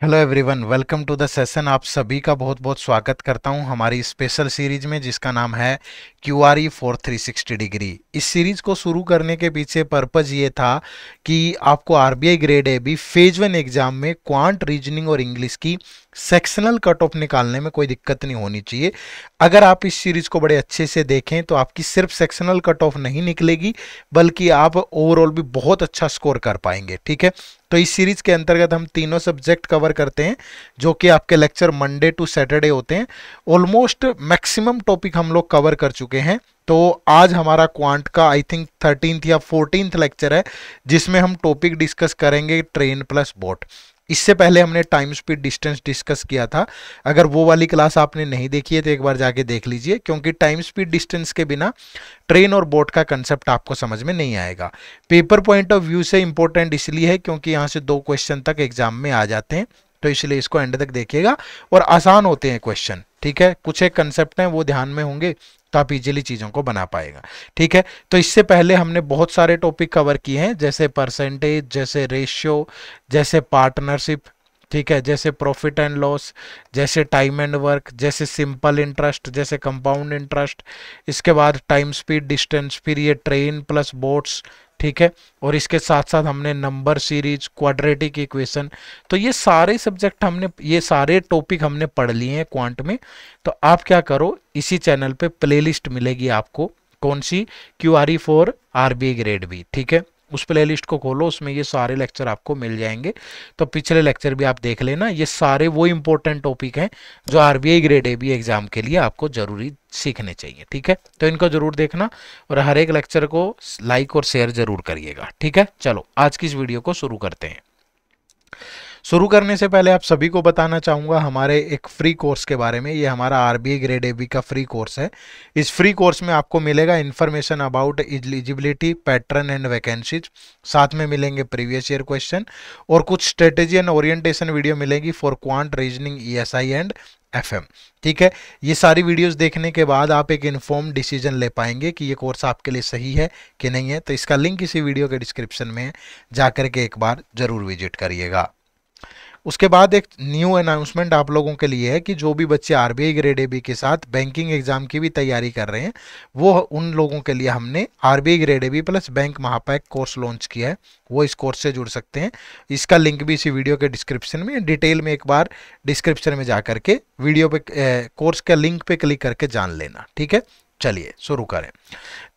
Hello everyone, welcome to the session. आप सभी का बहुत बहुत स्वागत करता हूं हमारी स्पेशल सीरीज में जिसका नाम है QRE फॉर 360 डिग्री। इस सीरीज को शुरू करने के पीछे पर्पज ये था कि आपको RBI grade A B phase 1 exam में क्वांट, रीजनिंग और इंग्लिश की सेक्शनल कट ऑफ निकालने में कोई दिक्कत नहीं होनी चाहिए। अगर आप इस सीरीज को बड़े अच्छे से देखें तो आपकी सिर्फ सेक्शनल कट ऑफ नहीं निकलेगी, बल्कि आप ओवरऑल भी बहुत अच्छा स्कोर कर पाएंगे। ठीक है, तो इस सीरीज के अंतर्गत हम तीनों सब्जेक्ट कवर करते हैं, जो कि आपके लेक्चर मंडे टू सैटरडे होते हैं। ऑलमोस्ट मैक्सिमम टॉपिक हम लोग कवर कर चुके हैं। तो आज हमारा क्वांट का आई थिंक 13th या 14th लेक्चर है, जिसमें हम टॉपिक डिस्कस करेंगे ट्रेन प्लस बोट। इससे पहले हमने टाइम स्पीड डिस्टेंस डिस्कस किया था। अगर वो वाली क्लास आपने नहीं देखी है तो एक बार जाके देख लीजिए, क्योंकि टाइम स्पीड डिस्टेंस के बिना ट्रेन और बोट का कंसेप्ट आपको समझ में नहीं आएगा। पेपर पॉइंट ऑफ व्यू से इंपॉर्टेंट इसलिए है क्योंकि यहाँ से 2 क्वेश्चन तक एग्जाम में आ जाते हैं, तो इसलिए इसको एंड तक देखिएगा। और आसान होते हैं क्वेश्चन, ठीक है। कुछ एक कंसेप्ट हैं वो ध्यान में होंगे तो आप इजीली चीज़ों को बना पाएगा। ठीक है, तो इससे पहले हमने बहुत सारे टॉपिक कवर किए हैं, जैसे परसेंटेज, जैसे रेशियो, जैसे पार्टनरशिप, ठीक है, जैसे प्रॉफिट एंड लॉस, जैसे टाइम एंड वर्क, जैसे सिंपल इंटरेस्ट, जैसे कंपाउंड इंटरेस्ट। इसके बाद टाइम स्पीड डिस्टेंस, फिर ये ट्रेन प्लस बोट्स। ठीक है, और इसके साथ साथ हमने नंबर सीरीज, क्वाड्रेटिक इक्वेशन। तो ये सारे सब्जेक्ट हमने, ये सारे टॉपिक हमने पढ़ लिए हैं क्वांट में। तो आप क्या करो, इसी चैनल पे प्लेलिस्ट मिलेगी आपको। कौन सी? QRE for RBI grade B. ठीक है, उस प्लेलिस्ट को खोलो, उसमें ये सारे लेक्चर आपको मिल जाएंगे। तो पिछले लेक्चर भी आप देख लेना। ये सारे वो इंपॉर्टेंट टॉपिक हैं जो RBI grade A B exam के लिए आपको जरूरी सीखने चाहिए। ठीक है, तो इनको जरूर देखना और हर एक लेक्चर को लाइक और शेयर जरूर करिएगा। ठीक है, चलो आज की इस वीडियो को शुरू करते हैं। शुरू करने से पहले आप सभी को बताना चाहूँगा हमारे एक फ्री कोर्स के बारे में। ये हमारा आरबीआई ग्रेड ए बी का फ्री कोर्स है। इस फ्री कोर्स में आपको मिलेगा information about eligibility, pattern and vacancies, साथ में मिलेंगे प्रीवियस ईयर क्वेश्चन और कुछ स्ट्रेटेजी एंड ओरिएंटेशन वीडियो मिलेगी for quant, reasoning, ESI and FM. ठीक है, ये सारी वीडियोस देखने के बाद आप एक इन्फॉर्म डिसीजन ले पाएंगे कि ये कोर्स आपके लिए सही है कि नहीं है। तो इसका लिंक इसी वीडियो के डिस्क्रिप्शन में है, जाकर के एक बार जरूर विजिट करिएगा। उसके बाद एक न्यू अनाउंसमेंट आप लोगों के लिए है कि जो भी बच्चे आरबीआई ग्रेड ए बी के साथ बैंकिंग एग्जाम की भी तैयारी कर रहे हैं, वो उन लोगों के लिए हमने RBI grade A B plus bank महापैक कोर्स लॉन्च किया है। वो इस कोर्स से जुड़ सकते हैं। इसका लिंक भी इसी वीडियो के डिस्क्रिप्शन में, डिटेल में एक बार डिस्क्रिप्शन में जा करके वीडियो पे कोर्स के लिंक पे क्लिक करके जान लेना। ठीक है, चलिए शुरू करें।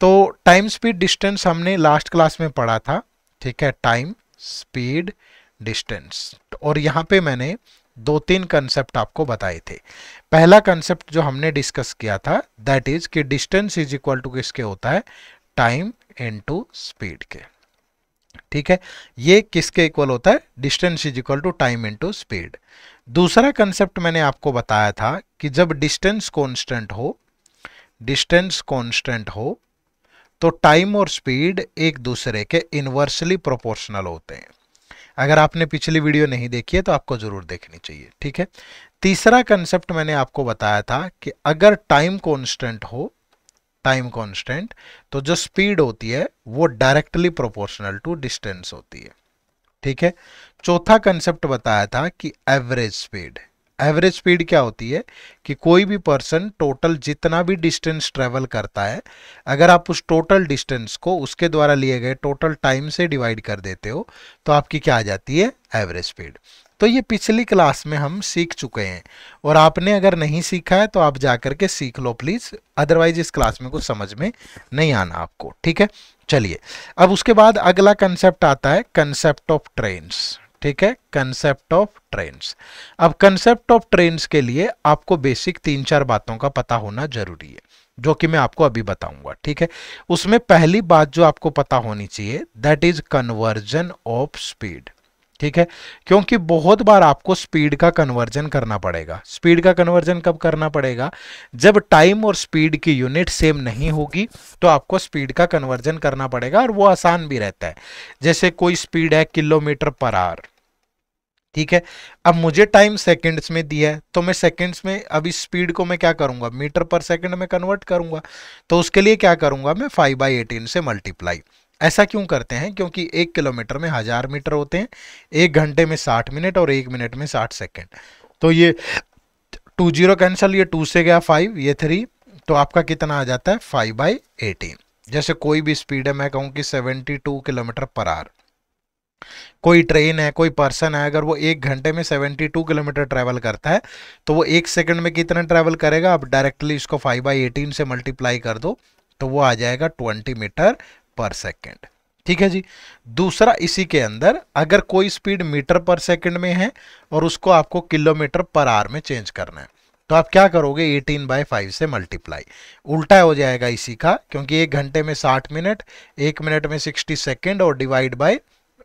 तो टाइम स्पीड डिस्टेंस हमने लास्ट क्लास में पढ़ा था। ठीक है, टाइम स्पीड डिस्टेंस, और यहाँ पे मैंने 2-3 कंसेप्ट आपको बताए थे। पहला कंसेप्ट जो हमने डिस्कस किया था, दैट इज कि डिस्टेंस इज इक्वल टू किसके होता है? टाइम इनटू स्पीड के। ठीक है, ये किसके इक्वल होता है? Distance is equal to time into speed. दूसरा कंसेप्ट मैंने आपको बताया था कि जब डिस्टेंस कांस्टेंट हो, डिस्टेंस कांस्टेंट हो, तो टाइम और स्पीड एक दूसरे के इनवर्सली प्रोपोर्शनल होते हैं। अगर आपने पिछली वीडियो नहीं देखी है तो आपको जरूर देखनी चाहिए। ठीक है, तीसरा कंसेप्ट मैंने आपको बताया था कि अगर टाइम कांस्टेंट हो, टाइम कांस्टेंट, तो जो स्पीड होती है वो डायरेक्टली प्रोपोर्शनल टू डिस्टेंस होती है। ठीक है, चौथा कंसेप्ट बताया था कि एवरेज स्पीड। एवरेज स्पीड क्या होती है कि कोई भी पर्सन टोटल जितना भी डिस्टेंस ट्रेवल करता है, अगर आप उस टोटल डिस्टेंस को उसके द्वारा लिए गए टोटल टाइम से डिवाइड कर देते हो तो आपकी क्या आ जाती है? Average speed. तो ये पिछली क्लास में हम सीख चुके हैं, और आपने अगर नहीं सीखा है तो आप जाकर के सीख लो प्लीज, अदरवाइज इस क्लास में कुछ समझ में नहीं आना आपको। ठीक है, चलिए अब उसके बाद अगला कंसेप्ट आता है कंसेप्ट ऑफ ट्रेन्स। ठीक है, कंसेप्ट ऑफ ट्रेन्स। अब कंसेप्ट ऑफ ट्रेन्स के लिए आपको बेसिक 3-4 बातों का पता होना जरूरी है, जो कि मैं आपको अभी बताऊंगा। ठीक है, उसमें पहली बात जो आपको पता होनी चाहिए, that is conversion of speed. ठीक है, क्योंकि बहुत बार आपको स्पीड का कन्वर्जन करना पड़ेगा। स्पीड का कन्वर्जन कब करना पड़ेगा? जब टाइम और स्पीड की यूनिट सेम नहीं होगी तो आपको स्पीड का कन्वर्जन करना पड़ेगा, और वो आसान भी रहता है। जैसे कोई स्पीड है किलोमीटर पर आवर, ठीक है, अब मुझे टाइम सेकंड्स में दिया है तो मैं सेकंड्स में, अब इस स्पीड को मैं क्या करूंगा? मीटर पर सेकंड में कन्वर्ट करूंगा। तो उसके लिए क्या करूंगा मैं? 5/18 से मल्टीप्लाई। ऐसा क्यों करते हैं? क्योंकि 1 किलोमीटर में 1000 मीटर होते हैं, 1 घंटे में 60 मिनट और 1 मिनट में 60 सेकेंड। तो ये 20 कैंसिल, ये 2 से गया 5, ये 3, तो आपका कितना आ जाता है 5/18। जैसे कोई भी स्पीड है, मैं कहूँ कि 72 किलोमीटर पर आवर, कोई ट्रेन है, कोई पर्सन है, अगर वो 1 घंटे में 72 किलोमीटर ट्रेवल करता है तो वो 1 सेकंड में कितना ट्रेवल करेगा? आप डायरेक्टली इसको 5/18 से मल्टीप्लाई कर दो तो वो आ जाएगा 20 मीटर पर सेकेंड। ठीक है जी। दूसरा, इसी के अंदर अगर कोई स्पीड मीटर पर सेकेंड में है और उसको आपको किलोमीटर पर आवर में चेंज करना है तो आप क्या करोगे? 18/5 से मल्टीप्लाई। उल्टा हो जाएगा इसी का, क्योंकि 1 घंटे में 60 मिनट, 1 मिनट में 60 सेकेंड और डिवाइड बाय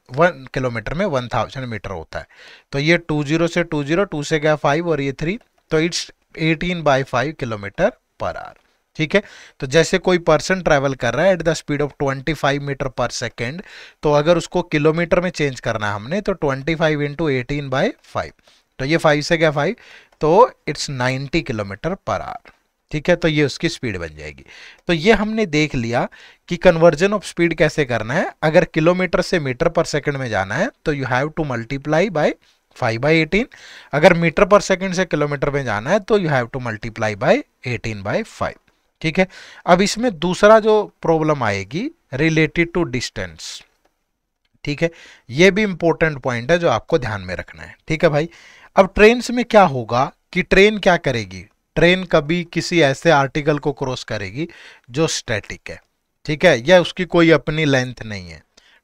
1 किलोमीटर में 1000 मीटर होता है। तो ये 20 से 20, 2 से गया 5 और ये 3, तो इट्स 18/5 किलोमीटर पर आवर। ठीक है। तो जैसे कोई पर्सन ट्रैवल कर रहा है at the speed of 25 metre per second, तो अगर उसको किलोमीटर में चेंज करना है हमने तो 25 इंटू 18/5, तो ये 5 से गया 5, तो इट्स 90 किलोमीटर पर आवर। ठीक है। तो ये उसकी स्पीड बन जाएगी। तो ये हमने देख लिया कि कन्वर्जन ऑफ स्पीड कैसे करना है। अगर किलोमीटर से मीटर पर सेकंड में जाना है तो you have to multiply by 5/18। अगर मीटर पर सेकंड से किलोमीटर में जाना है तो you have to multiply by 18/5। ठीक है। अब इसमें दूसरा जो प्रॉब्लम आएगी रिलेटेड टू डिस्टेंस। ठीक है। ये भी इंपॉर्टेंट पॉइंट है जो आपको ध्यान में रखना है। ठीक है भाई। अब ट्रेन में क्या होगा कि ट्रेन क्या करेगी? ट्रेन कभी किसी ऐसे आर्टिकल को क्रॉस करेगी जो स्टैटिक है, ठीक है, या उसकी कोई अपनी लेंथ नहीं है,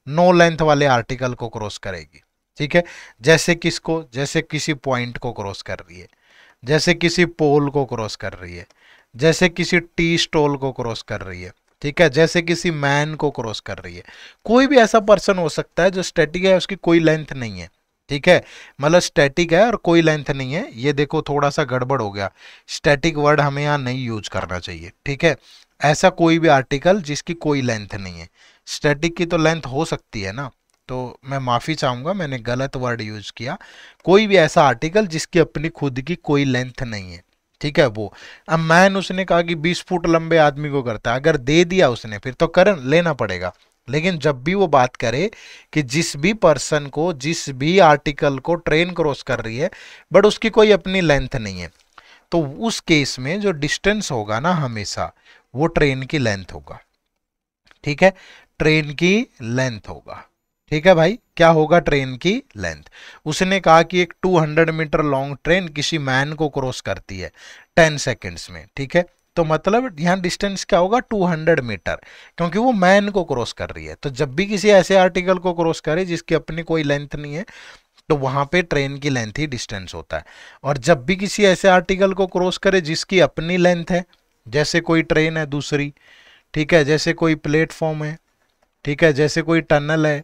नो लेंथ वाले आर्टिकल को क्रॉस करेगी। ठीक है। जैसे किसको? जैसे किसी पॉइंट को क्रॉस कर रही है, जैसे किसी पोल को क्रॉस कर रही है, जैसे किसी टी स्टॉल को क्रॉस कर रही है, ठीक है, जैसे किसी मैन को क्रॉस कर रही है। कोई भी ऐसा पर्सन हो सकता है जो स्टैटिक है, उसकी कोई लेंथ नहीं है। ठीक है। मतलब स्टैटिक है और कोई लेंथ नहीं है। ये देखो थोड़ा सा गड़बड़ हो गया, स्टैटिक वर्ड हमें यहाँ नहीं यूज करना चाहिए। ठीक है। ऐसा कोई भी आर्टिकल जिसकी कोई लेंथ नहीं है, स्टैटिक की तो लेंथ हो सकती है ना, तो मैं माफ़ी चाहूँगा, मैंने गलत वर्ड यूज किया। कोई भी ऐसा आर्टिकल जिसकी अपनी खुद की कोई लेंथ नहीं है, ठीक है, वो। अब मैन उसने कहा कि 20 फुट लंबे आदमी को करता है, अगर दे दिया उसने फिर तो कर लेना पड़ेगा। लेकिन जब भी वो बात करे कि जिस भी पर्सन को, जिस भी आर्टिकल को ट्रेन क्रॉस कर रही है बट उसकी कोई अपनी लेंथ नहीं है, तो उस केस में जो डिस्टेंस होगा ना हमेशा वो ट्रेन की लेंथ होगा। ठीक है। ट्रेन की लेंथ होगा। ठीक है भाई। क्या होगा? ट्रेन की लेंथ। उसने कहा कि एक 200 मीटर लॉन्ग ट्रेन किसी मैन को क्रॉस करती है 10 सेकेंड्स में। ठीक है। तो मतलब यहाँ डिस्टेंस क्या होगा? 200 मीटर, क्योंकि वो मैन को क्रॉस कर रही है। तो जब भी किसी ऐसे आर्टिकल को क्रॉस करे जिसकी अपनी कोई लेंथ नहीं है तो वहां पे ट्रेन की लेंथ ही डिस्टेंस होता है। और जब भी किसी ऐसे आर्टिकल को क्रॉस करे जिसकी अपनी लेंथ है, जैसे कोई ट्रेन है दूसरी, ठीक है, जैसे कोई प्लेटफॉर्म है, ठीक है, जैसे कोई टनल है,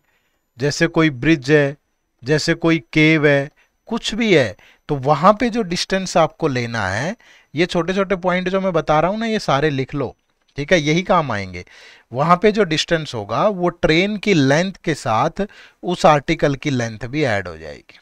जैसे कोई ब्रिज है, जैसे कोई केव है, कुछ भी है, तो वहां पे जो डिस्टेंस आपको लेना है, ये छोटे छोटे पॉइंट जो मैं बता रहा हूं ना, ये सारे लिख लो। ठीक है। यही काम आएंगे। वहां पे जो डिस्टेंस होगा वो ट्रेन की लेंथ के साथ उस आर्टिकल की लेंथ भी ऐड हो जाएगी।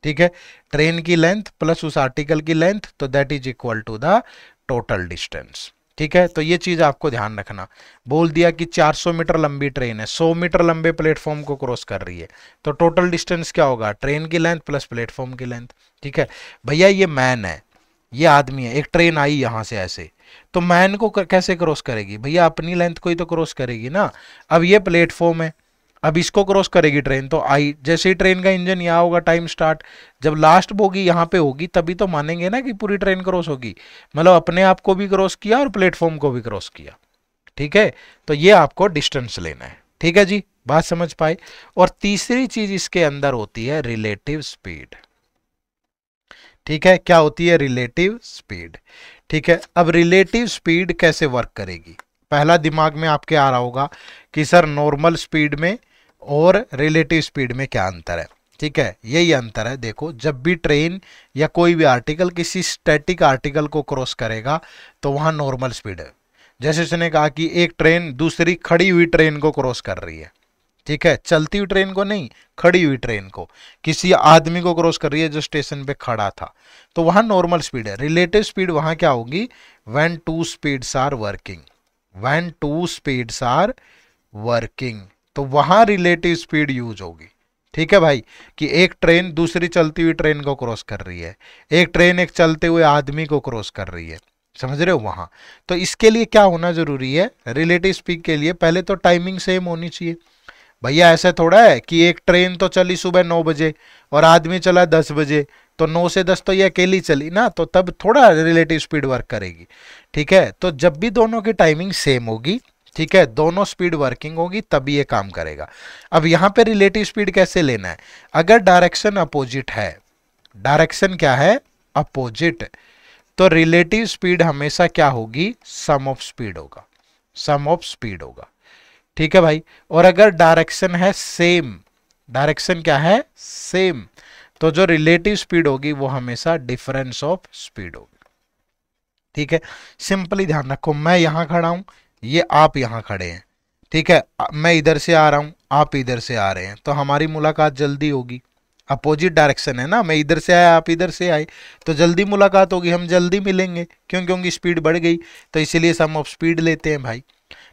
ठीक है। ट्रेन की लेंथ प्लस उस आर्टिकल की लेंथ, तो that is equal to the total distance. ठीक है। तो ये चीज आपको ध्यान रखना। बोल दिया कि 400 मीटर लंबी ट्रेन है, 100 मीटर लंबे प्लेटफॉर्म को क्रॉस कर रही है, तो टोटल डिस्टेंस क्या होगा? ट्रेन की लेंथ प्लस प्लेटफॉर्म की लेंथ। ठीक है। भैया ये मैन है, ये आदमी है, एक ट्रेन आई यहां से ऐसे, तो मैन को कैसे क्रॉस करेगी? भैया अपनी लेंथ को ही तो क्रॉस करेगी ना। अब ये प्लेटफॉर्म है, अब इसको क्रॉस करेगी ट्रेन, तो आई जैसे ही ट्रेन का इंजन यहाँ होगा, टाइम स्टार्ट, जब लास्ट बोगी यहाँ पे होगी तभी तो मानेंगे ना कि पूरी ट्रेन क्रॉस होगी। मतलब अपने आप को भी क्रॉस किया और प्लेटफॉर्म को भी क्रॉस किया। ठीक है। तो ये आपको डिस्टेंस लेना है। ठीक है जी, बात समझ पाए। और तीसरी चीज इसके अंदर होती है रिलेटिव स्पीड। ठीक है। क्या होती है? Relative speed. ठीक है। अब रिलेटिव स्पीड कैसे वर्क करेगी? पहला दिमाग में आपके आ रहा होगा कि सर नॉर्मल स्पीड में और रिलेटिव स्पीड में क्या अंतर है? ठीक है, यही अंतर है। देखो, जब भी ट्रेन या कोई भी आर्टिकल किसी स्टैटिक आर्टिकल को क्रॉस करेगा तो वहां नॉर्मल स्पीड है। जैसे उसने कहा कि एक ट्रेन दूसरी खड़ी हुई ट्रेन को क्रॉस कर रही है, ठीक है, चलती हुई ट्रेन को नहीं, खड़ी हुई ट्रेन को, किसी आदमी को क्रॉस कर रही है जो स्टेशन पे खड़ा था, तो वहां नॉर्मल स्पीड है। रिलेटिव स्पीड वहां क्या होगी? When two speeds are working, when two speeds are working. तो वहां रिलेटिव स्पीड यूज होगी। ठीक है भाई, कि एक ट्रेन दूसरी चलती हुई ट्रेन को क्रॉस कर रही है, एक ट्रेन एक चलते हुए आदमी को क्रॉस कर रही है, समझ रहे हो वहां। तो इसके लिए क्या होना जरूरी है, रिलेटिव स्पीड के लिए पहले तो टाइमिंग सेम होनी चाहिए। भैया ऐसा थोड़ा है कि एक ट्रेन तो चली सुबह 9 बजे और आदमी चला 10 बजे, तो 9 से 10 तो ये अकेली चली ना, तो तब थोड़ा रिलेटिव स्पीड वर्क करेगी। ठीक है, तो जब भी दोनों की टाइमिंग सेम होगी, ठीक है, दोनों स्पीड वर्किंग होगी, तभी ये काम करेगा। अब यहां पे रिलेटिव स्पीड कैसे लेना है, अगर डायरेक्शन अपोजिट है, डायरेक्शन क्या है, अपोजिट, तो रिलेटिव स्पीड हमेशा क्या होगी, सम ऑफ स्पीड होगा, सम ऑफ स्पीड होगा। ठीक है भाई, और अगर डायरेक्शन है सेम, डायरेक्शन क्या है, सेम, तो जो रिलेटिव स्पीड होगी वो हमेशा डिफरेंस ऑफ स्पीड होगी। ठीक है, सिंपली ध्यान रखो, मैं यहां खड़ा हूं, ये आप यहां खड़े हैं, ठीक है, मैं इधर से आ रहा हूं, आप इधर से आ रहे हैं, तो हमारी मुलाकात जल्दी होगी। अपोजिट डायरेक्शन है ना, मैं इधर से आया आप इधर से आए, तो जल्दी मुलाकात होगी, हम जल्दी मिलेंगे, क्यों, क्योंकि स्पीड बढ़ गई, तो इसीलिए सम ऑफ स्पीड लेते हैं भाई।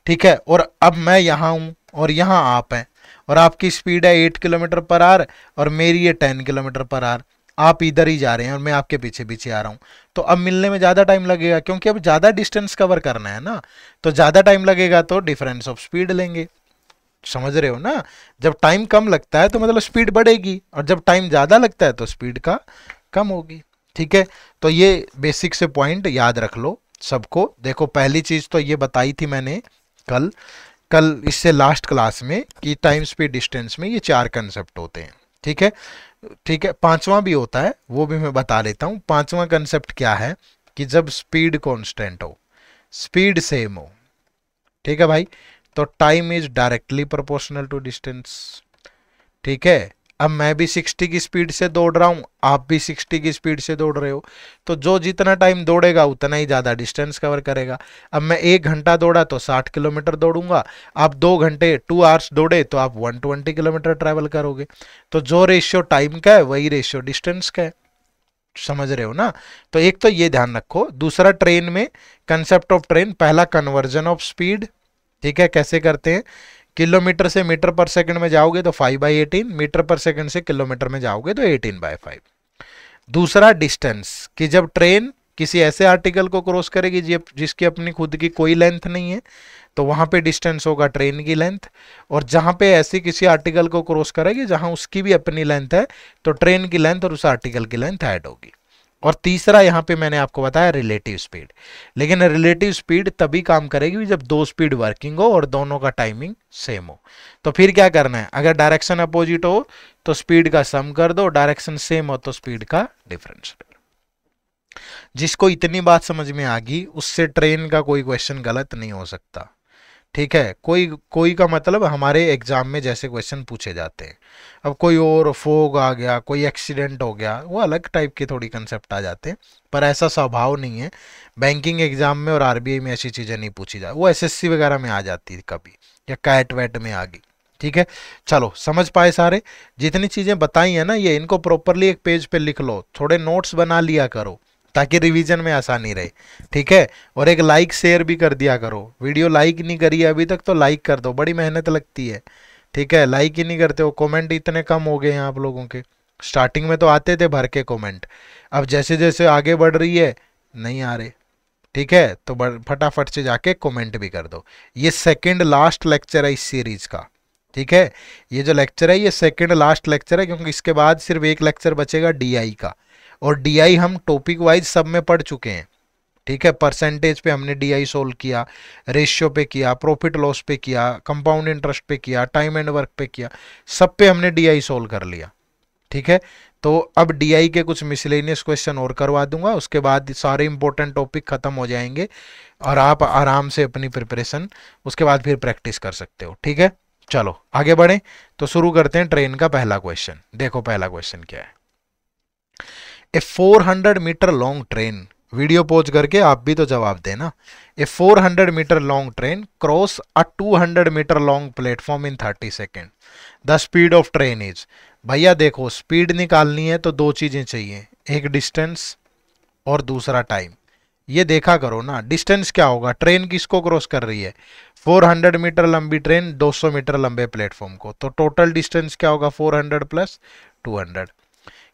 ठीक है, और अब मैं यहाँ हूं और यहाँ आप हैं, और आपकी स्पीड है 8 किलोमीटर पर आवर और मेरी है 10 किलोमीटर पर आवर, आप इधर ही जा रहे हैं और मैं आपके पीछे पीछे आ रहा हूं, तो अब मिलने में ज़्यादा टाइम लगेगा, क्योंकि अब ज़्यादा डिस्टेंस कवर करना है ना, तो ज़्यादा टाइम लगेगा, तो डिफरेंस ऑफ स्पीड लेंगे। समझ रहे हो ना, जब टाइम कम लगता है तो मतलब स्पीड बढ़ेगी, और जब टाइम ज़्यादा लगता है तो स्पीड का कम होगी। ठीक है, तो ये बेसिक से पॉइंट याद रख लो सबको। देखो पहली चीज़ तो ये बताई थी मैंने कल कल इससे लास्ट क्लास में, कि टाइम स्पीड डिस्टेंस में ये 4 कंसेप्ट होते हैं। ठीक है, ठीक है, पांचवा भी होता है, वो भी मैं बता देता हूं। पांचवा कंसेप्ट क्या है, कि जब स्पीड कांस्टेंट हो, स्पीड सेम हो, ठीक है भाई, तो time is directly proportional to distance. ठीक है, अब मैं भी 60 की स्पीड से दौड़ रहा हूं, आप भी 60 की स्पीड से दौड़ रहे हो, तो जो जितना टाइम दौड़ेगा उतना ही ज़्यादा डिस्टेंस कवर करेगा। अब मैं 1 घंटा दौड़ा तो 60 किलोमीटर दौड़ूंगा, आप 2 घंटे 2 आवर्स दौड़े तो आप 120 किलोमीटर ट्रैवल करोगे। तो जो रेशियो टाइम का है वही रेशियो डिस्टेंस का है। समझ रहे हो ना, तो एक तो ये ध्यान रखो। दूसरा, ट्रेन में कंसेप्ट ऑफ ट्रेन, पहला कन्वर्जन ऑफ स्पीड। ठीक है, कैसे करते हैं, किलोमीटर से मीटर पर सेकंड में जाओगे तो 5/18, मीटर पर सेकंड से किलोमीटर में जाओगे तो 18/5। दूसरा, डिस्टेंस, कि जब ट्रेन किसी ऐसे आर्टिकल को क्रॉस करेगी जिसकी अपनी खुद की कोई लेंथ नहीं है, तो वहां पे डिस्टेंस होगा ट्रेन की लेंथ, और जहां पे ऐसी किसी आर्टिकल को क्रॉस करेगी जहां उसकी भी अपनी लेंथ है, तो ट्रेन की लेंथ और उस आर्टिकल की लेंथ ऐड होगी। और तीसरा यहां पे मैंने आपको बताया रिलेटिव स्पीड, लेकिन रिलेटिव स्पीड तभी काम करेगी जब दो स्पीड वर्किंग हो और दोनों का टाइमिंग सेम हो। तो फिर क्या करना है, अगर डायरेक्शन अपोजिट हो तो स्पीड का सम कर दो, डायरेक्शन सेम हो तो स्पीड का डिफरेंस। जिसको इतनी बात समझ में आ गई उससे ट्रेन का कोई क्वेश्चन गलत नहीं हो सकता। ठीक है, कोई कोई का मतलब हमारे एग्जाम में जैसे क्वेश्चन पूछे जाते हैं, अब कोई और फोग आ गया, कोई एक्सीडेंट हो गया, वो अलग टाइप के थोड़ी कंसेप्ट आ जाते हैं, पर ऐसा स्वभाव नहीं है। बैंकिंग एग्जाम में और आरबीआई में ऐसी चीज़ें नहीं पूछी जाती, वो एसएससी वगैरह में आ जाती कभी, या कैट वैट में आ गई। ठीक है, चलो समझ पाए सारे, जितनी चीज़ें बताई हैं ना ये, इनको प्रॉपरली एक पेज पे लिख लो, थोड़े नोट्स बना लिया करो ताकि रिवीजन में आसानी रहे। ठीक है, और एक लाइक शेयर भी कर दिया करो, वीडियो लाइक नहीं करी है अभी तक तो लाइक कर दो, बड़ी मेहनत लगती है। ठीक है, लाइक ही नहीं करते हो, कमेंट इतने कम हो गए हैं आप लोगों के। स्टार्टिंग में तो आते थे भर के कमेंट, अब जैसे जैसे आगे बढ़ रही है नहीं आ रहे। ठीक है, तो फटाफट से जाके कमेंट भी कर दो। ये सेकंड लास्ट लेक्चर है इस सीरीज का। ठीक है, ये जो लेक्चर है ये सेकंड लास्ट लेक्चर है, क्योंकि इसके बाद सिर्फ एक लेक्चर बचेगा डीआई का, और डीआई हम टॉपिक वाइज सब में पढ़ चुके हैं। ठीक है, परसेंटेज पे हमने डीआई सोल्व किया, रेशियो पे किया, प्रॉफिट लॉस पे किया, कंपाउंड इंटरेस्ट पे किया, टाइम एंड वर्क पे किया, सब पे हमने डीआई सोल्व कर लिया। ठीक है, तो अब डीआई के कुछ मिसलेनियस क्वेश्चन और करवा दूंगा, उसके बाद सारे इंपॉर्टेंट टॉपिक खत्म हो जाएंगे और आप आराम से अपनी प्रिपरेशन उसके बाद फिर प्रैक्टिस कर सकते हो। ठीक है, चलो आगे बढ़ें, तो शुरू करते हैं ट्रेन का पहला क्वेश्चन। देखो पहला क्वेश्चन क्या है, a 400 metre long train, video pause करके आप भी तो जवाब देना। A 400 metre long train cross a 200 metre long platform in 30 second, the speed of train is. भैया देखो स्पीड निकालनी है तो दो चीजें चाहिए, एक डिस्टेंस और दूसरा टाइम। ये देखा करो ना, डिस्टेंस क्या होगा, ट्रेन किसको क्रॉस कर रही है, 400 मीटर लंबी ट्रेन 200 मीटर लंबे प्लेटफॉर्म को, तो टोटल डिस्टेंस क्या होगा 400 प्लस 200,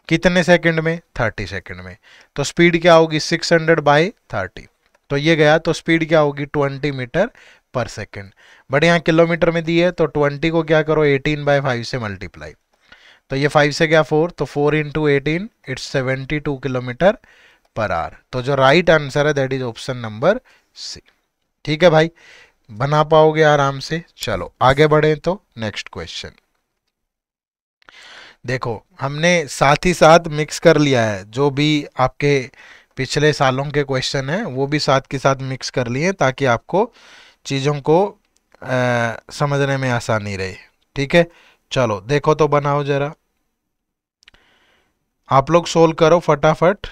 कितने सेकंड में, 30 सेकंड में। तो स्पीड क्या होगी 600 बाई 30, तो ये गया, तो स्पीड क्या होगी 20 मीटर पर सेकंड। बट यहाँ किलोमीटर में दी है, तो 20 को क्या करो 18 बाई 5 से मल्टीप्लाई, तो ये 5 से क्या 4, तो 4 into 18 it's 72 kilometre per hour. तो जो राइट आंसर है that is option number C. ठीक है भाई, बना पाओगे आराम से। चलो आगे बढ़े तो नेक्स्ट क्वेश्चन देखो, हमने साथ ही साथ मिक्स कर लिया है, जो भी आपके पिछले सालों के क्वेश्चन हैं वो भी साथ के साथ मिक्स कर लिए, ताकि आपको चीज़ों को समझने में आसानी रहे। ठीक है, चलो देखो तो बनाओ जरा, आप लोग सोल्व करो फटाफट।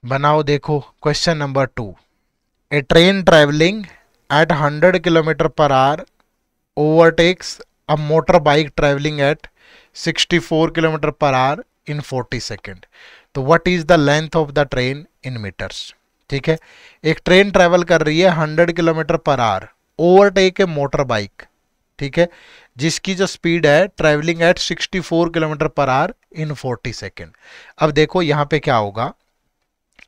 बनाओ, देखो question number 2, a train travelling at 100 kilometre per hour overtakes a motorbike traveling at 64 kilometre per hour in 40 second. तो what is the length of the train in metres. ठीक है, एक ट्रेन ट्रेवल कर रही है 100 kilometre per our, overtake A motor bike, ठीक है, जिसकी जो स्पीड है travelling at 64 kilometre per hour in 40 second. अब देखो यहाँ पे क्या होगा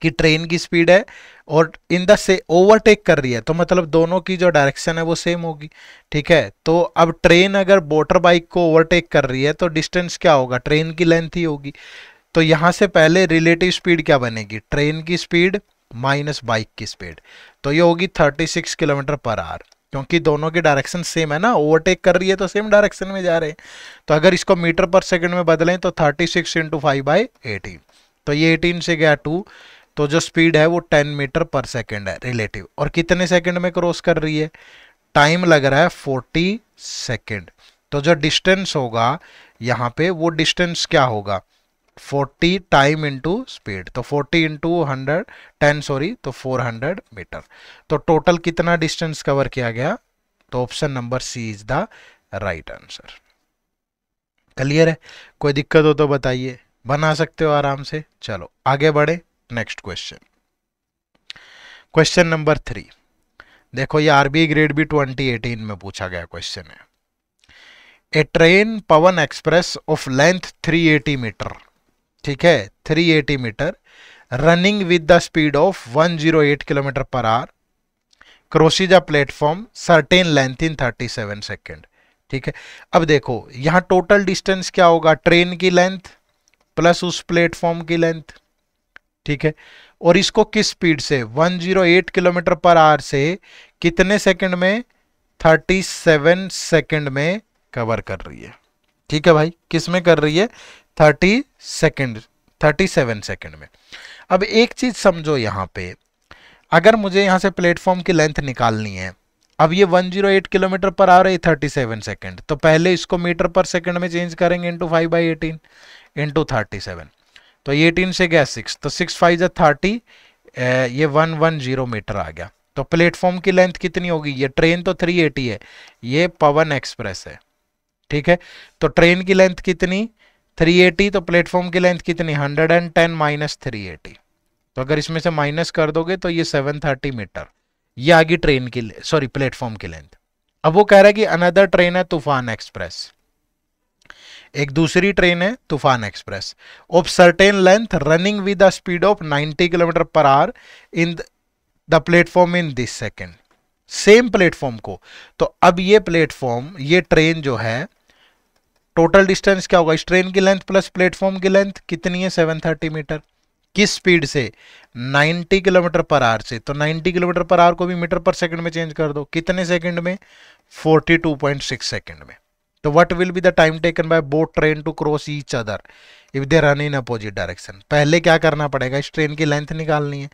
कि ट्रेन की स्पीड है और इन द से ओवरटेक कर रही है, तो मतलब दोनों की जो डायरेक्शन है वो सेम होगी। ठीक है, तो अब ट्रेन अगर मोटर बाइक को ओवरटेक कर रही है तो डिस्टेंस क्या होगा, ट्रेन की लेंथ ही होगी। तो यहां से पहले रिलेटिव स्पीड क्या बनेगी, ट्रेन की स्पीड माइनस बाइक की स्पीड, तो ये होगी 36 किलोमीटर पर आवर, क्योंकि दोनों की डायरेक्शन सेम है ना, ओवरटेक कर रही है तो सेम डायरेक्शन में जा रहे हैं। तो अगर इसको मीटर पर सेकंड में बदलें तो 36 इंटू 5/18, तो ये 18 से गया 2, तो जो स्पीड है वो 10 मीटर पर सेकंड है रिलेटिव, और कितने सेकंड में क्रॉस कर रही है, टाइम लग रहा है 40 सेकंड। तो जो डिस्टेंस होगा यहाँ पे वो डिस्टेंस क्या होगा, 40 टाइम इंटू स्पीड, तो 40 इंटू 100 10 सॉरी, तो 400 मीटर। तो टोटल कितना डिस्टेंस कवर किया गया, तो option number C is the right answer. Clear है, कोई दिक्कत हो तो बताइए, बना सकते हो आराम से। चलो आगे बढ़े, नेक्स्ट क्वेश्चन, क्वेश्चन नंबर 3। देखो ये आरबीआई ग्रेड बी 2018 में पूछा गया क्वेश्चन है। A train Pawan express of length 380 metre, ठीक है 380 metre, running with the speed of 108 kilometre per hour, crosses a platform certain length in 37 second. ठीक है, अब देखो यहां टोटल डिस्टेंस क्या होगा, ट्रेन की लेंथ प्लस उस प्लेटफॉर्म की लेंथ। ठीक है, और इसको किस स्पीड से, 108 किलोमीटर पर आवर से कितने सेकंड में, 37 सेकंड में कवर कर रही है। ठीक है भाई, किस में कर रही है, 37 सेकंड में। अब एक चीज समझो यहां पे, अगर मुझे यहां से प्लेटफॉर्म की लेंथ निकालनी है, अब ये 108 किलोमीटर पर आवर है 37 सेकंड, तो पहले इसको मीटर पर सेकंड में चेंज करेंगे इंटू 5/18 इंटू 37, तो ये 18 से गया 6, तो 6 5 जा 30, ये 110 मीटर आ गया। तो प्लेटफॉर्म की लेंथ कितनी होगी, ये ट्रेन तो 380 है, ये पवन एक्सप्रेस है। ठीक है, तो ट्रेन की लेंथ कितनी 380, तो प्लेटफॉर्म की लेंथ कितनी 110 माइनस 380, तो अगर इसमें से माइनस कर दोगे तो ये 730 मीटर, ये आ गई ट्रेन की सॉरी प्लेटफॉर्म की लेंथ। अब वो कह रहा है कि अनदर ट्रेन है तूफान एक्सप्रेस, एक दूसरी ट्रेन है तूफान express of certain length running with the speed of 90 kilometre per hour in the platform in this second, same platform को। तो अब ये प्लेटफॉर्म, ये ट्रेन जो है, टोटल डिस्टेंस क्या होगा, इस ट्रेन की लेंथ प्लस प्लेटफॉर्म की लेंथ कितनी है 730 मीटर, किस स्पीड से, 90 किलोमीटर पर आवर से। तो 90 किलोमीटर पर आवर को भी मीटर पर सेकंड में चेंज कर दो, कितने सेकंड में, 42.6 सेकंड में। तो what will be the time taken by both train to cross each other if they run in opposite direction. पहले क्या करना पड़ेगा, इस ट्रेन की लेंथ निकालनी है।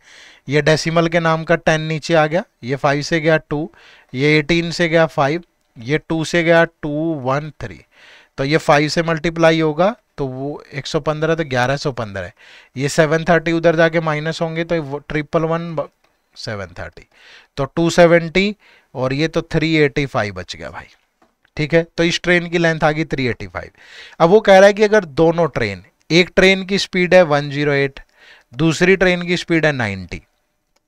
ये डेसिमल के नाम का 10 नीचे आ गया, ये 5 से गया 2, ये 18 से गया 5, ये 2 से गया 2 1 3, तो ये 5 से मल्टीप्लाई होगा तो वो 115 तो 1115 है, ये 730 उधर जाके माइनस होंगे तो 111 730 तो 270 और ये तो 385 बच गया भाई। ठीक है, तो इस ट्रेन की लेंथ आ गई 385। अब वो कह रहा है कि अगर दोनों ट्रेन, एक ट्रेन की स्पीड है 108, दूसरी ट्रेन की स्पीड है 90,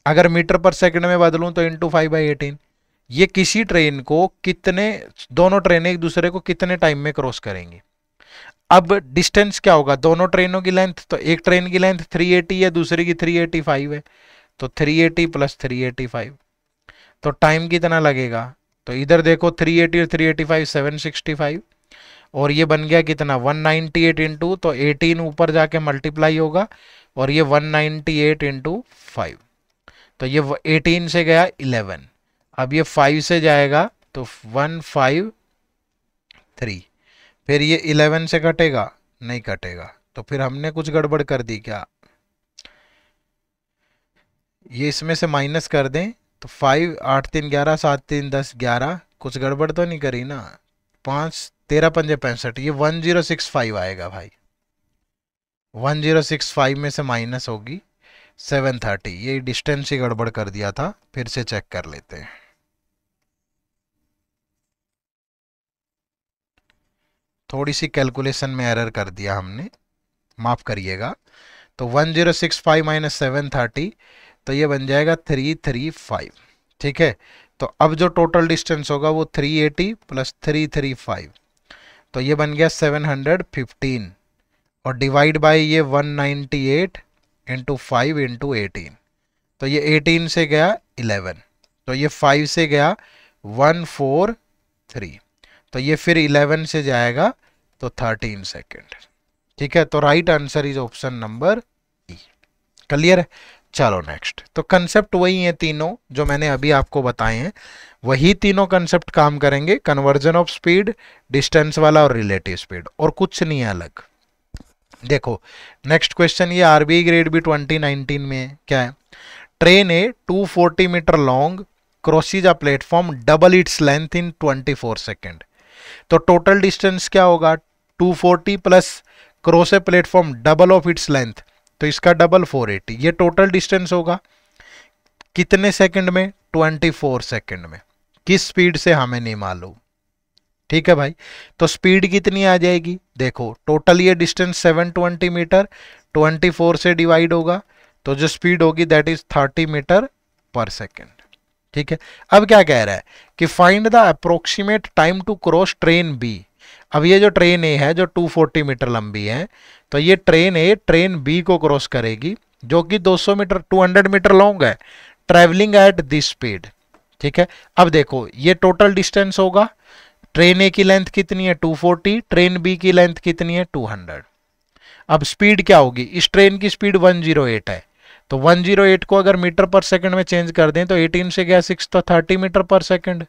अगर मीटर पर सेकंड में बदलूं तो इंटू 5/18, ये किसी ट्रेन को कितने, दोनों ट्रेनें एक दूसरे को कितने टाइम में क्रॉस करेंगी। अब डिस्टेंस क्या होगा दोनों ट्रेनों की लेंथ, तो एक ट्रेन की लेंथ 380 है, दूसरी की 385 है, तो 380 प्लस 385, तो टाइम कितना लगेगा, तो इधर देखो 380 और 385 765, और ये बन गया कितना 198 इंटू, तो 18 ऊपर जाके मल्टीप्लाई होगा और ये 198 इंटू 5, तो ये 18 से गया 11, अब ये 5 से जाएगा तो 153, फिर ये 11 से कटेगा, नहीं कटेगा, तो फिर हमने कुछ गड़बड़ कर दी क्या, ये इसमें से माइनस कर दें तो 5 8 3 11 7 3 10 11, कुछ गड़बड़ तो नहीं करी ना, 5 13 5 65, ये 1065 आएगा भाई, 1065 में से माइनस होगी 730, ये डिस्टेंस ही गड़बड़ कर दिया था, फिर से चेक कर लेते हैं। थोड़ी सी कैलकुलेशन में एरर कर दिया हमने, माफ करिएगा, तो 1065 माइनस 730, तो ये बन जाएगा 335। ठीक है, तो अब जो टोटल डिस्टेंस होगा वो 380 प्लस 335, तो ये बन गया 715, और डिवाइड बाय ये 198 इंटू 5 इंटू 18, तो ये 18 से गया 11, तो ये 5 से गया 143, तो ये फिर 11 से जाएगा तो 13 सेकेंड। ठीक है, तो right answer is option number E. Clear है, चलो नेक्स्ट। तो कंसेप्ट वही है तीनों जो मैंने अभी आपको बताए हैं, वही तीनों कंसेप्ट काम करेंगे, कन्वर्जन ऑफ स्पीड, डिस्टेंस वाला और रिलेटिव स्पीड, और कुछ नहीं है अलग। देखो नेक्स्ट क्वेश्चन, ये आरबीआई ग्रेड भी 2019 में क्या है, train A 240 metre long crosses a platform double its length in 24 second, तो टोटल डिस्टेंस क्या होगा 240 plus cross a platform double of its length, तो इसका डबल 480, ये टोटल डिस्टेंस होगा कितने सेकंड में 24 सेकंड में, किस स्पीड से हमें नहीं मालूम। ठीक है भाई, तो स्पीड कितनी आ जाएगी, देखो टोटल ये डिस्टेंस 720 मीटर 24 से डिवाइड होगा, तो जो स्पीड होगी that is 30 metre per second. ठीक है, अब क्या कह रहा है कि find the approximate time to cross train B. अब ये जो ट्रेन ए है जो 240 मीटर लंबी है, तो ये ट्रेन ए ट्रेन बी को क्रॉस करेगी जो कि 200 मीटर लॉन्ग है, ट्रेवलिंग एट दिस स्पीड। ठीक है, अब देखो ये टोटल डिस्टेंस होगा, ट्रेन ए की लेंथ कितनी है 240, ट्रेन बी की लेंथ कितनी है 200। अब स्पीड क्या होगी, इस ट्रेन की स्पीड 108 है, तो 108 को अगर मीटर पर सेकंड में चेंज कर दें तो 18 से गया 6, तो 30 मीटर पर सेकंड,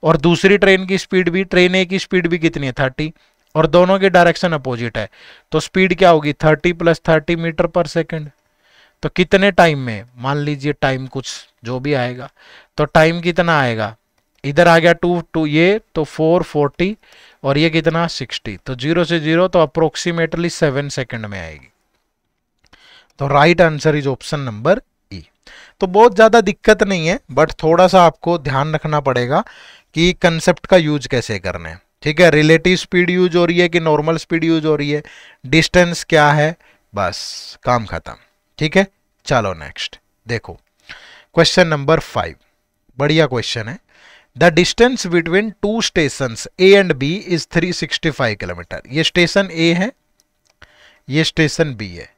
और दूसरी ट्रेन की स्पीड भी, ट्रेन ए की स्पीड भी कितनी है 30, और दोनों की डायरेक्शन अपोजिट है, तो स्पीड क्या होगी 30 प्लस 30 मीटर पर सेकंड, तो कितने टाइम में, मान लीजिए टाइम कुछ जो भी आएगा, तो टाइम कितना आएगा, इधर आ गया 2 ये तो 440 और ये कितना 60, तो 0 से 0 तो अप्रोक्सीमेटली 7 सेकंड में आएगी। तो right answer is option number ई। तो बहुत ज्यादा दिक्कत नहीं है, बट थोड़ा सा आपको ध्यान रखना पड़ेगा कि कंसेप्ट का यूज कैसे करना है। ठीक है, रिलेटिव स्पीड यूज हो रही है कि नॉर्मल स्पीड यूज हो रही है, डिस्टेंस क्या है, बस काम खत्म। ठीक है, चलो नेक्स्ट देखो क्वेश्चन नंबर 5, बढ़िया क्वेश्चन है। The distance between two station A and B is 365 kilometre. ये स्टेशन ए है, ये स्टेशन बी है,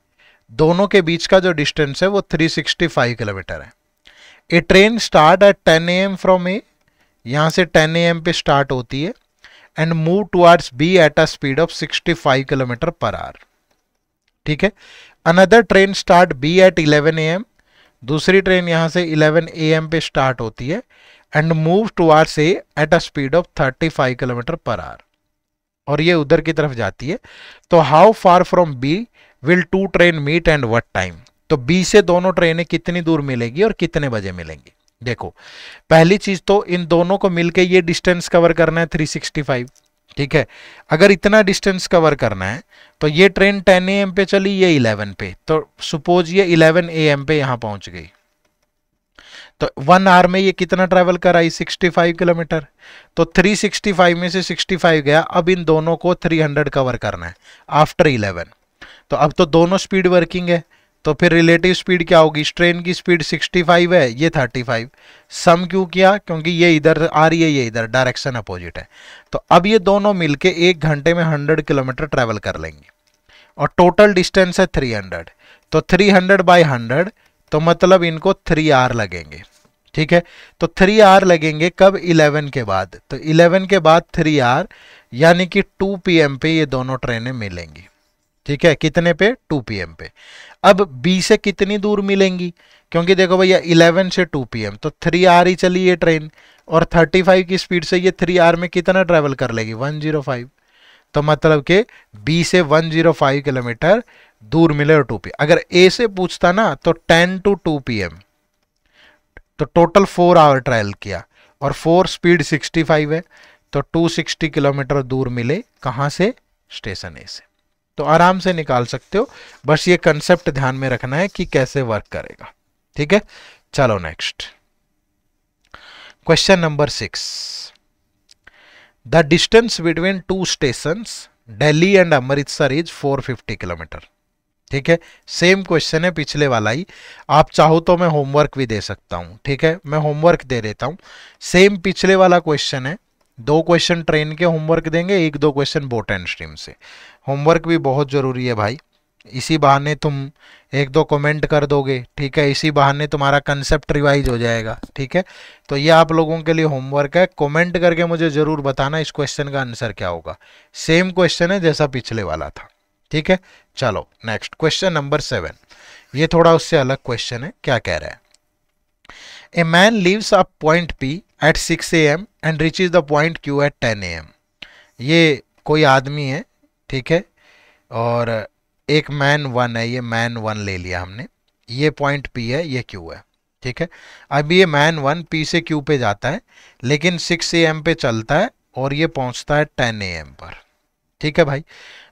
दोनों के बीच का जो डिस्टेंस है वो 365 किलोमीटर है। A train start at 10 AM from A, यहां से 10 AM पे स्टार्ट होती है, and move towards B at a speed of 65 kilometre per hour. ठीक है, another train start B at 11 AM, दूसरी ट्रेन यहां से 11 AM पे स्टार्ट होती है, and move towards A at a speed of 35 kilometre per hour, और ये उधर की तरफ जाती है। तो how far from B will two train meet and what time, तो बी से दोनों ट्रेनें कितनी दूर मिलेगी और कितने बजे मिलेंगी। देखो पहली चीज तो इन दोनों को मिलके ये डिस्टेंस कवर करना है 365, ठीक है। अगर इतना डिस्टेंस कवर करना है तो ये ट्रेन 10 AM पे चली, ये 11 पे, तो सपोज ये 11 AM पे यहां पहुंच गई, तो 1 आवर में ये कितना ट्रेवल कर आई, 65 किलोमीटर। तो 365 में से 65 गया, अब इन दोनों को 300 कवर करना है आफ्टर 11। तो अब तो दोनों स्पीड वर्किंग है, तो फिर रिलेटिव स्पीड क्या होगी, ट्रेन की स्पीड 65 है, ये 35। सम क्यों किया, क्योंकि ये इधर आ रही है, ये इधर, डायरेक्शन अपोजिट है। तो अब ये दोनों मिलके 1 घंटे में 100 किलोमीटर ट्रेवल कर लेंगे, और टोटल डिस्टेंस है 300। तो 300 बाई 100, तो मतलब इनको 3 आवर लगेंगे। ठीक है, तो 3 आवर लगेंगे कब, 11 के बाद। तो 11 के बाद 3 आवर, यानी कि 2 PM पे ये दोनों ट्रेनें मिलेंगी। ठीक है, कितने पे, 2 PM पे। अब बी से कितनी दूर मिलेंगी, क्योंकि देखो भैया 11 से 2 PM, तो 3 आवर ही चली ये ट्रेन, और 35 की स्पीड से ये 3 आवर में कितना ट्रेवल कर लेगी, 105। तो मतलब कि बी से 105 किलोमीटर दूर मिले और 2 PM। अगर ए से पूछता ना तो 10 to 2 PM, तो टोटल 4 आवर ट्रेवल किया, और 4 स्पीड 65 है, तो 260 किलोमीटर दूर मिले, कहां से, स्टेशन ए से। तो आराम से निकाल सकते हो, बस ये कंसेप्ट ध्यान में रखना है कि कैसे वर्क करेगा। ठीक है, चलो next question number 6। The distance between 2 stations Delhi and Amritsar is 450 kilometre. ठीक है, सेम क्वेश्चन है पिछले वाला ही, आप चाहो तो मैं होमवर्क भी दे सकता हूं। ठीक है, मैं होमवर्क दे देता हूं, सेम पिछले वाला क्वेश्चन है। 2 क्वेश्चन ट्रेन के होमवर्क देंगे, 1-2 क्वेश्चन बोट एंड स्ट्रीम से। होमवर्क भी बहुत जरूरी है भाई, इसी बहाने तुम 1-2 कमेंट कर दोगे। ठीक है, इसी बहाने तुम्हारा कंसेप्ट रिवाइज हो जाएगा। ठीक है, तो ये आप लोगों के लिए होमवर्क है, कमेंट करके मुझे जरूर बताना इस क्वेश्चन का आंसर क्या होगा। सेम क्वेश्चन है जैसा पिछले वाला था। ठीक है, चलो नेक्स्ट क्वेश्चन नंबर 7। ये थोड़ा उससे अलग क्वेश्चन है, क्या कह रहा है, a man leaves a point P at 6 AM and reaches the point Q at 10 AM। ये कोई आदमी है, ठीक है, और एक मैन 1 है, ये मैन 1 ले लिया हमने, ये पॉइंट पी है, ये क्यू है। ठीक है, अब ये मैन 1 पी से क्यू पे जाता है, लेकिन 6 AM पे चलता है, और ये पहुंचता है 10 AM पर। ठीक है भाई,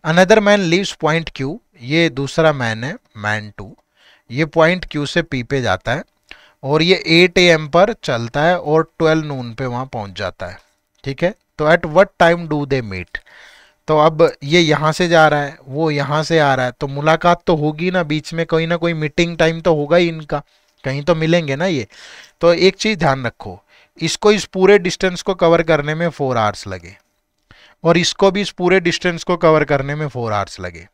another man leaves point Q, ये दूसरा मैन है, मैन 2, ये पॉइंट क्यू से पी पे जाता है, और ये 8 AM पर चलता है, और 12 नून पे वहां पहुंच जाता है। ठीक है, तो at what time do they meet. तो अब ये यहां से जा रहा है, वो यहां से आ रहा है, तो मुलाकात तो होगी ना, बीच में कोई ना कोई मीटिंग टाइम तो होगा ही इनका, कहीं तो मिलेंगे ना ये। तो एक चीज ध्यान रखो, इसको इस पूरे डिस्टेंस को कवर करने में 4 आवर्स लगे, और इसको भी इस पूरे डिस्टेंस को कवर करने में 4 आवर्स लगे।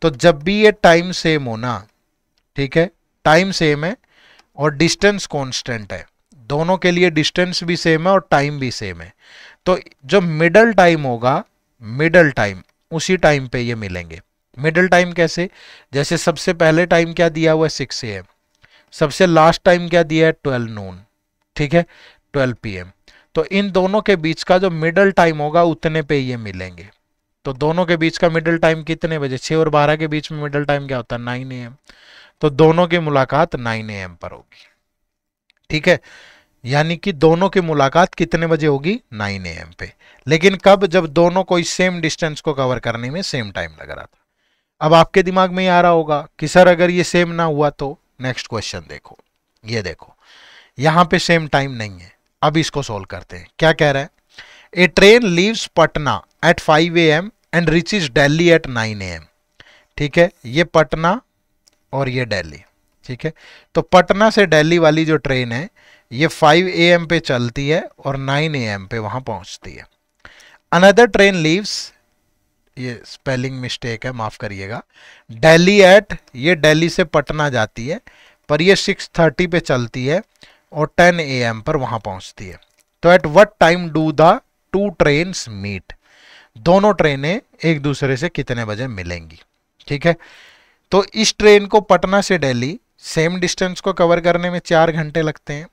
तो जब भी ये टाइम सेम हो ना, ठीक है, टाइम सेम है और डिस्टेंस कांस्टेंट है, दोनों के लिए डिस्टेंस भी सेम है और टाइम भी सेम है, तो जो मिडल टाइम होगा, मिडल टाइम उसी टाइम पे ये मिलेंगे। मिडल टाइम कैसे, जैसे सबसे पहले टाइम क्या दिया हुआ है, 6 AM, सबसे लास्ट टाइम क्या दिया है, 12 नून। ठीक है, 12 PM। तो इन दोनों के बीच का जो मिडल टाइम होगा उतने पे ये मिलेंगे। तो दोनों के बीच का मिडल टाइम कितने बजे, 6 और 12 के बीच में मिडल टाइम क्या होता है, 9 AM। तो दोनों की मुलाकात 9 AM पर होगी। ठीक है, यानी कि दोनों की मुलाकात कितने बजे होगी, 9 AM पे। लेकिन कब, जब दोनों को इस सेम डिस्टेंस को कवर करने में सेम टाइम लग रहा था। अब आपके दिमाग में ये आ रहा होगा कि सर अगर ये सेम ना हुआ तो। नेक्स्ट क्वेश्चन देखो, ये देखो यहां पे सेम टाइम नहीं है। अब इसको सोल्व करते हैं, क्या कह रहा है, a train leaves Patna at 5 AM and reaches Delhi at 9 AM। ठीक है, ये पटना और ये दिल्ली। ठीक है, तो पटना से दिल्ली वाली जो ट्रेन है ये 5 AM पे चलती है और 9 AM पे वहां पहुंचती है। अनदर ट्रेन लीव्स, ये स्पेलिंग मिस्टेक है, माफ करिएगा, दिल्ली एट, ये दिल्ली से पटना जाती है, पर ये 6:30 पे चलती है और 10 AM पर वहां पहुंचती है। तो at what time do the 2 trains meet, दोनों ट्रेनें एक दूसरे से कितने बजे मिलेंगी। ठीक है, तो इस ट्रेन को पटना से दिल्ली सेम डिस्टेंस को कवर करने में 4 घंटे लगते हैं,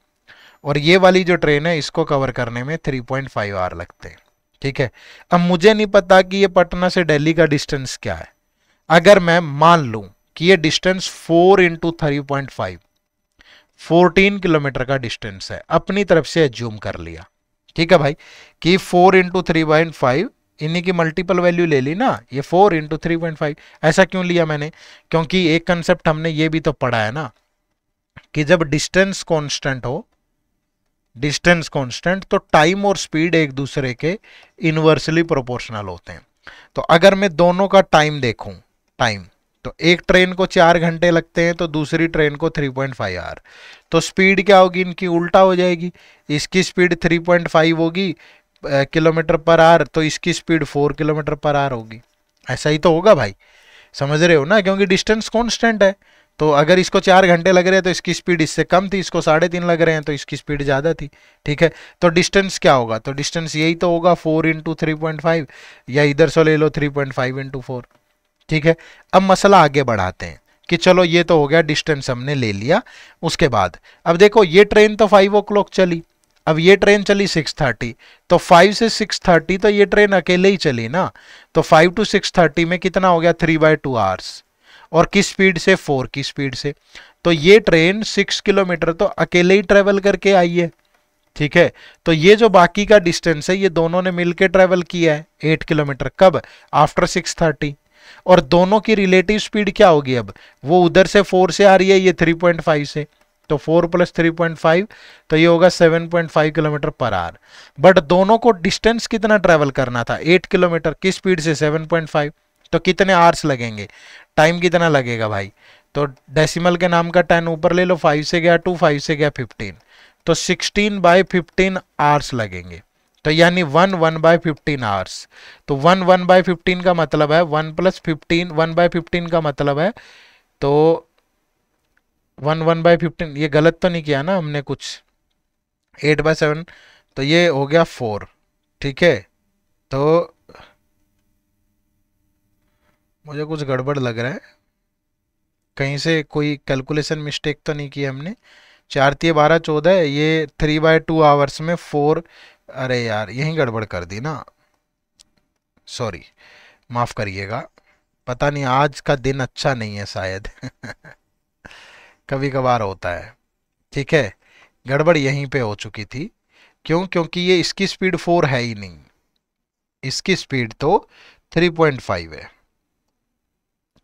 और ये वाली जो ट्रेन है इसको कवर करने में 3.5 आवर लगते हैं। ठीक है, अब मुझे नहीं पता कि ये पटना से दिल्ली का डिस्टेंस क्या है। अगर मैं मान लूं कि ये डिस्टेंस 4 × 3.5 14 किलोमीटर का डिस्टेंस है, अपनी तरफ से एज्यूम कर लिया। ठीक है भाई, कि 4 × 3.5 इन्हीं की मल्टीपल वैल्यू ले ली ना, ये 4 इंटू 3.5। ऐसा क्यों लिया मैंने, क्योंकि एक कंसेप्ट हमने ये भी तो पढ़ा है ना कि जब डिस्टेंस कांस्टेंट हो, डिस्टेंस कांस्टेंट, तो टाइम और स्पीड एक दूसरे के इनवर्सली प्रोपोर्शनल होते हैं। तो अगर मैं दोनों का टाइम देखूं, टाइम, तो एक ट्रेन को 4 घंटे लगते हैं तो दूसरी ट्रेन को 3.5 आवर। तो स्पीड क्या होगी इनकी, उल्टा हो जाएगी। इसकी स्पीड 3.5 होगी किलोमीटर पर आवर, तो इसकी स्पीड 4 किलोमीटर पर आवर होगी। ऐसा ही तो होगा भाई, समझ रहे हो ना, क्योंकि डिस्टेंस कांस्टेंट है। तो अगर इसको 4 घंटे लग रहे हैं तो इसकी स्पीड इससे कम थी, इसको 3.5 लग रहे हैं तो इसकी स्पीड ज़्यादा थी। ठीक है, तो डिस्टेंस क्या होगा, तो डिस्टेंस यही तो होगा 4 इंटू 3.5, या इधर से ले लो 3.5 इंटू 4। ठीक है, अब मसला आगे बढ़ाते हैं कि चलो ये तो हो गया, डिस्टेंस हमने ले लिया। उसके बाद अब देखो ये ट्रेन तो 5 o'clock चली, अब ये ट्रेन चली 6:30, तो 5 से 6:30 तो ये ट्रेन अकेले ही चली ना। तो 5 to 6:30 में कितना हो गया, 3/2 आवर्स। और किस स्पीड से, 4 की स्पीड से। तो ये ट्रेन 6 किलोमीटर तो अकेले ही ट्रेवल करके आई है। ठीक है, तो ये जो बाकी का डिस्टेंस है ये दोनों ने मिलकर ट्रेवल किया है 8 किलोमीटर। कब, आफ्टर 6:30। और दोनों की रिलेटिव स्पीड क्या होगी, अब वो उधर से 4 से आ रही है, ये 3.5 से, तो 4 + 3.5, तो ये होगा 7.5 किलोमीटर पर आवर। बट दोनों को डिस्टेंस कितना ट्रेवल करना था, 8 किलोमीटर, किस स्पीड से, 7.5। तो कितने आवर्स लगेंगे, टाइम कितना लगेगा भाई। तो डेसिमल के नाम का 10 ऊपर ले लो, 5 से गया 2, 5 से गया 15, तो 16/15 आवर्स लगेंगे। तो यानी 1/15 आवर्स। तो 1/15 का मतलब है 1 + 15, 1/15 का मतलब है, तो 1/15, ये गलत तो नहीं किया ना हमने कुछ, 8/7, तो ये हो गया 4। ठीक है, तो मुझे कुछ गड़बड़ लग रहा है, कहीं से कोई कैलकुलेशन मिस्टेक तो नहीं की हमने। 4×3=12, ये 3/2 आवर्स में 4, अरे यार यहीं गड़बड़ कर दी ना, सॉरी, माफ करिएगा। पता नहीं आज का दिन अच्छा नहीं है शायद कभी कभार होता है। ठीक है, गड़बड़ यहीं पे हो चुकी थी। क्यों, क्योंकि ये इसकी स्पीड 4 है ही नहीं, इसकी स्पीड तो 3.5 है।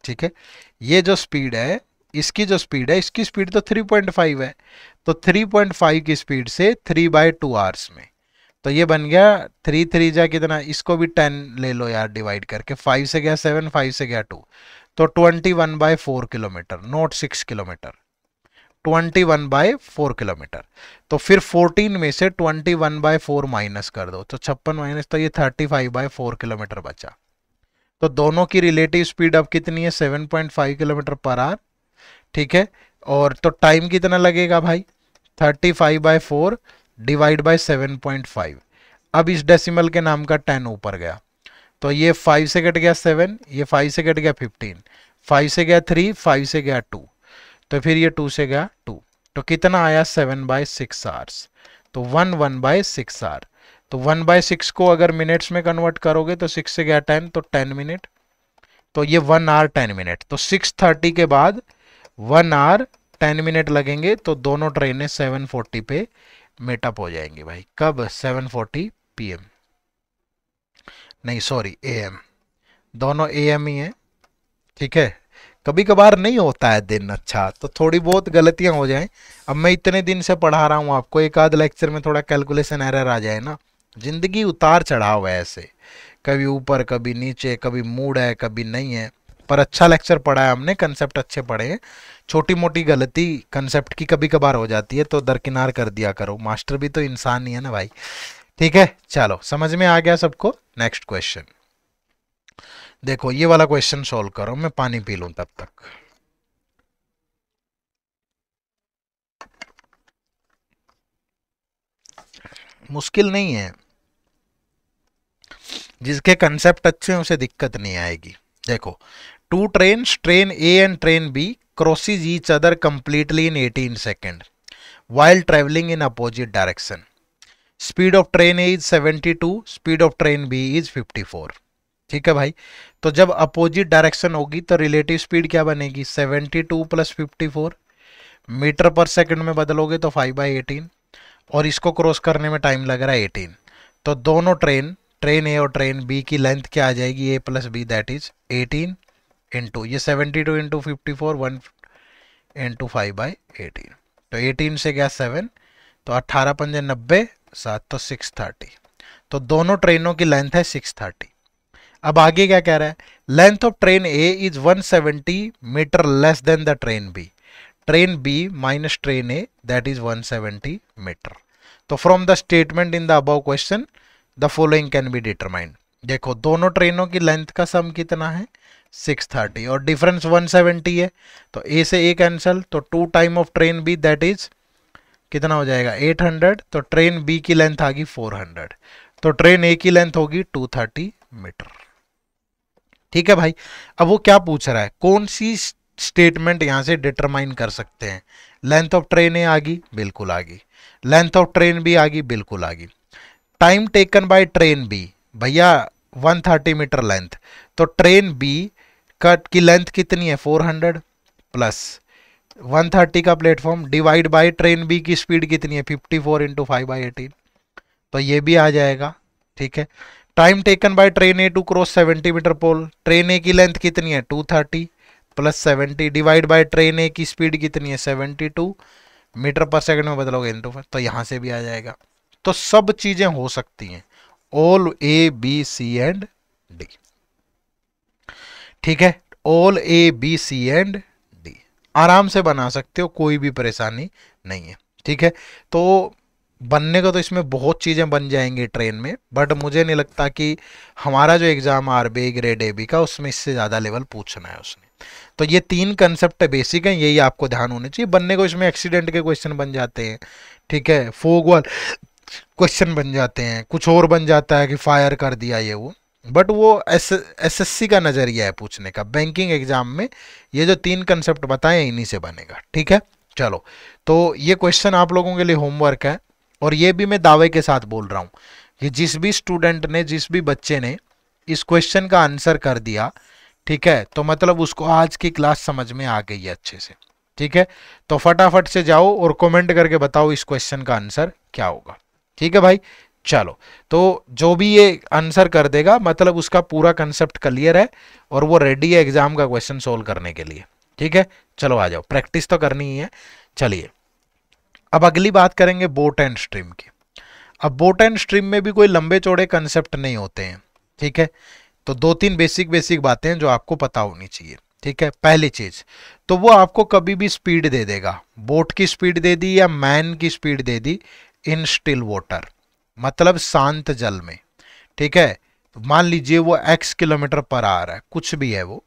ठीक है, ये जो स्पीड है, इसकी जो स्पीड है, इसकी स्पीड तो 3.5 है। तो 3.5 की स्पीड से 3/2 आवर्स में, तो ये बन गया 3 जा कितना, इसको भी 10 ले लो यार डिवाइड करके, 5 से गया 7, 5 से गया 2, तो 21/4 किलोमीटर, नॉट 6 किलोमीटर, 21/4 किलोमीटर। तो फिर 14 में से 21/4 माइनस कर दो, तो 56 माइनस, तो ये 35/4 किलोमीटर बचा। तो दोनों की रिलेटिव स्पीड अब कितनी है, 7.5 किलोमीटर पर आवर। ठीक है, और तो टाइम कितना लगेगा भाई, 35/4 डिवाइड बाय 7.5। अब इस डेसिमल के नाम का 10 ऊपर गया, तो ये 5 से कट गया 7, ये 5 से कट गया 15, 5 से गया 3, 5 से गया 2, तो फिर ये 2 से गया 2, तो कितना आया, 7/6 आवर्स। तो 1/6 आवर। तो 1/6 को अगर मिनट्स में कन्वर्ट करोगे तो 6 से गया 10, तो 10 मिनट, तो ये 1 आवर 10 मिनट। तो 6:30 के बाद 1 आवर 10 मिनट लगेंगे, तो दोनों ट्रेनें 7:40 पे मीटअप हो जाएंगी भाई। कब, 7:40 PM, नहीं सॉरी AM, दोनों AM ही है। ठीक है, कभी कभार नहीं होता है दिन अच्छा, तो थोड़ी बहुत गलतियां हो जाएं। अब मैं इतने दिन से पढ़ा रहा हूं आपको, एक आध लेक्चर में थोड़ा कैलकुलेशन एरर आ जाए ना, जिंदगी उतार चढ़ाव है ऐसे, कभी ऊपर कभी नीचे, कभी मूड है कभी नहीं है। पर अच्छा लेक्चर पढ़ा है हमने, कंसेप्ट अच्छे पढ़े हैं। छोटी मोटी गलती कंसेप्ट की कभी कभार हो जाती है तो दरकिनार कर दिया करो, मास्टर भी तो इंसान ही है ना भाई। ठीक है, चलो समझ में आ गया सबको। नेक्स्ट क्वेश्चन देखो, ये वाला क्वेश्चन सॉल्व करो, मैं पानी पी लूं तब तक। मुश्किल नहीं है, जिसके कंसेप्ट अच्छे हैं उसे दिक्कत नहीं आएगी। देखो, two trains, train A and train B crosses each other completely in 18 second while traveling in opposite direction. Speed of train A is 72, speed of train B is 54. ठीक है भाई, तो जब अपोजिट डायरेक्शन होगी तो रिलेटिव स्पीड क्या बनेगी, 72 + 54, metre पर सेकंड में बदलोगे तो 5/18, और इसको क्रॉस करने में टाइम लग रहा है 18। तो दोनों ट्रेन ट्रेन ए और ट्रेन बी की लेंथ क्या आ जाएगी, A plus B, that is 18 into ये 72 इंटू 54, 1 इंटू 5/18। तो 18 से गया 7, तो 18 पंजे 90, 7 तो 630। तो दोनों ट्रेनों की लेंथ है 630। अब आगे क्या कह रहा है, length of train A is 170 metre less than the train B, train B minus train A that is 170 metre. तो from the statement in the above question the following can be determined. देखो दोनों ट्रेनों की length का सम कितना है 630 और difference 170 है, तो ए से ए कैंसल, तो 2 time of train B that is कितना हो जाएगा 800, तो ट्रेन बी की लेंथ आ गई 400, तो ट्रेन ए की लेंथ होगी 230 मीटर। ठीक है भाई, अब वो क्या पूछ रहा है, कौन सी स्टेटमेंट यहां से डिटरमाइन कर सकते हैं। लेंथ ऑफ ट्रेन ए आ गई, बिल्कुल आ गई। लेंथ ऑफ ट्रेन बी आ गई, बिल्कुल आ गई। Time taken by train B, भैया 130 मीटर लेंथ, तो ट्रेन बी की लेंथ कितनी है 400 प्लस 130 का platform divide by train B की स्पीड कितनी है 54 इंटू 5/18, तो ये भी आ जाएगा। ठीक है, time taken by train A to cross 70 metre pole, train A की लेंथ कितनी है 230 plus 70 divide by train A की स्पीड कितनी है 72 मीटर पर सेकंड में बदलोगे इंटू, तो यहां से भी आ जाएगा। तो सब चीजें हो सकती हैं, all A B C and D. ठीक है, all A B C and D आराम से बना सकते हो, कोई भी परेशानी नहीं है। ठीक है, तो बनने को तो इसमें बहुत चीज़ें बन जाएंगी ट्रेन में, बट मुझे नहीं लगता कि हमारा जो exam RBI grade A B का उसमें इससे ज़्यादा लेवल पूछना है उसने। तो ये 3 कंसेप्ट बेसिक हैं, यही आपको ध्यान होने चाहिए। बनने को इसमें एक्सीडेंट के क्वेश्चन बन जाते हैं, ठीक है, फोग वाल क्वेश्चन बन जाते हैं, कुछ और बन जाता है कि फायर कर दिया ये वो, बट वो एसएससी का नज़रिया है पूछने का। बैंकिंग एग्जाम में ये जो 3 कंसेप्ट बताए इन्हीं से बनेगा। ठीक है, चलो, तो ये क्वेश्चन आप लोगों के लिए होमवर्क है, और ये भी मैं दावे के साथ बोल रहा हूँ कि जिस भी स्टूडेंट ने, जिस भी बच्चे ने इस क्वेश्चन का आंसर कर दिया, ठीक है, तो मतलब उसको आज की क्लास समझ में आ गई है अच्छे से। ठीक है, तो फटाफट से जाओ और कमेंट करके बताओ इस क्वेश्चन का आंसर क्या होगा। ठीक है भाई, चलो, तो जो भी ये आंसर कर देगा मतलब उसका पूरा कंसेप्ट क्लियर है और वो रेडी है एग्जाम का क्वेश्चन सोल्व करने के लिए। ठीक है, चलो आ जाओ, प्रैक्टिस तो करनी ही है। चलिए, अब अगली बात करेंगे बोट एंड स्ट्रीम की। अब बोट एंड स्ट्रीम में भी कोई लंबे चौड़े कंसेप्ट नहीं होते हैं। ठीक है, तो 2-3 बेसिक बातें जो आपको पता होनी चाहिए। ठीक है, पहली चीज तो वो आपको कभी भी स्पीड दे देगा, बोट की स्पीड दे दी या मैन की स्पीड दे दी इन स्टिल वाटर, मतलब शांत जल में। ठीक है, मान लीजिए वो x किलोमीटर पर आ रहा है, कुछ भी है वो।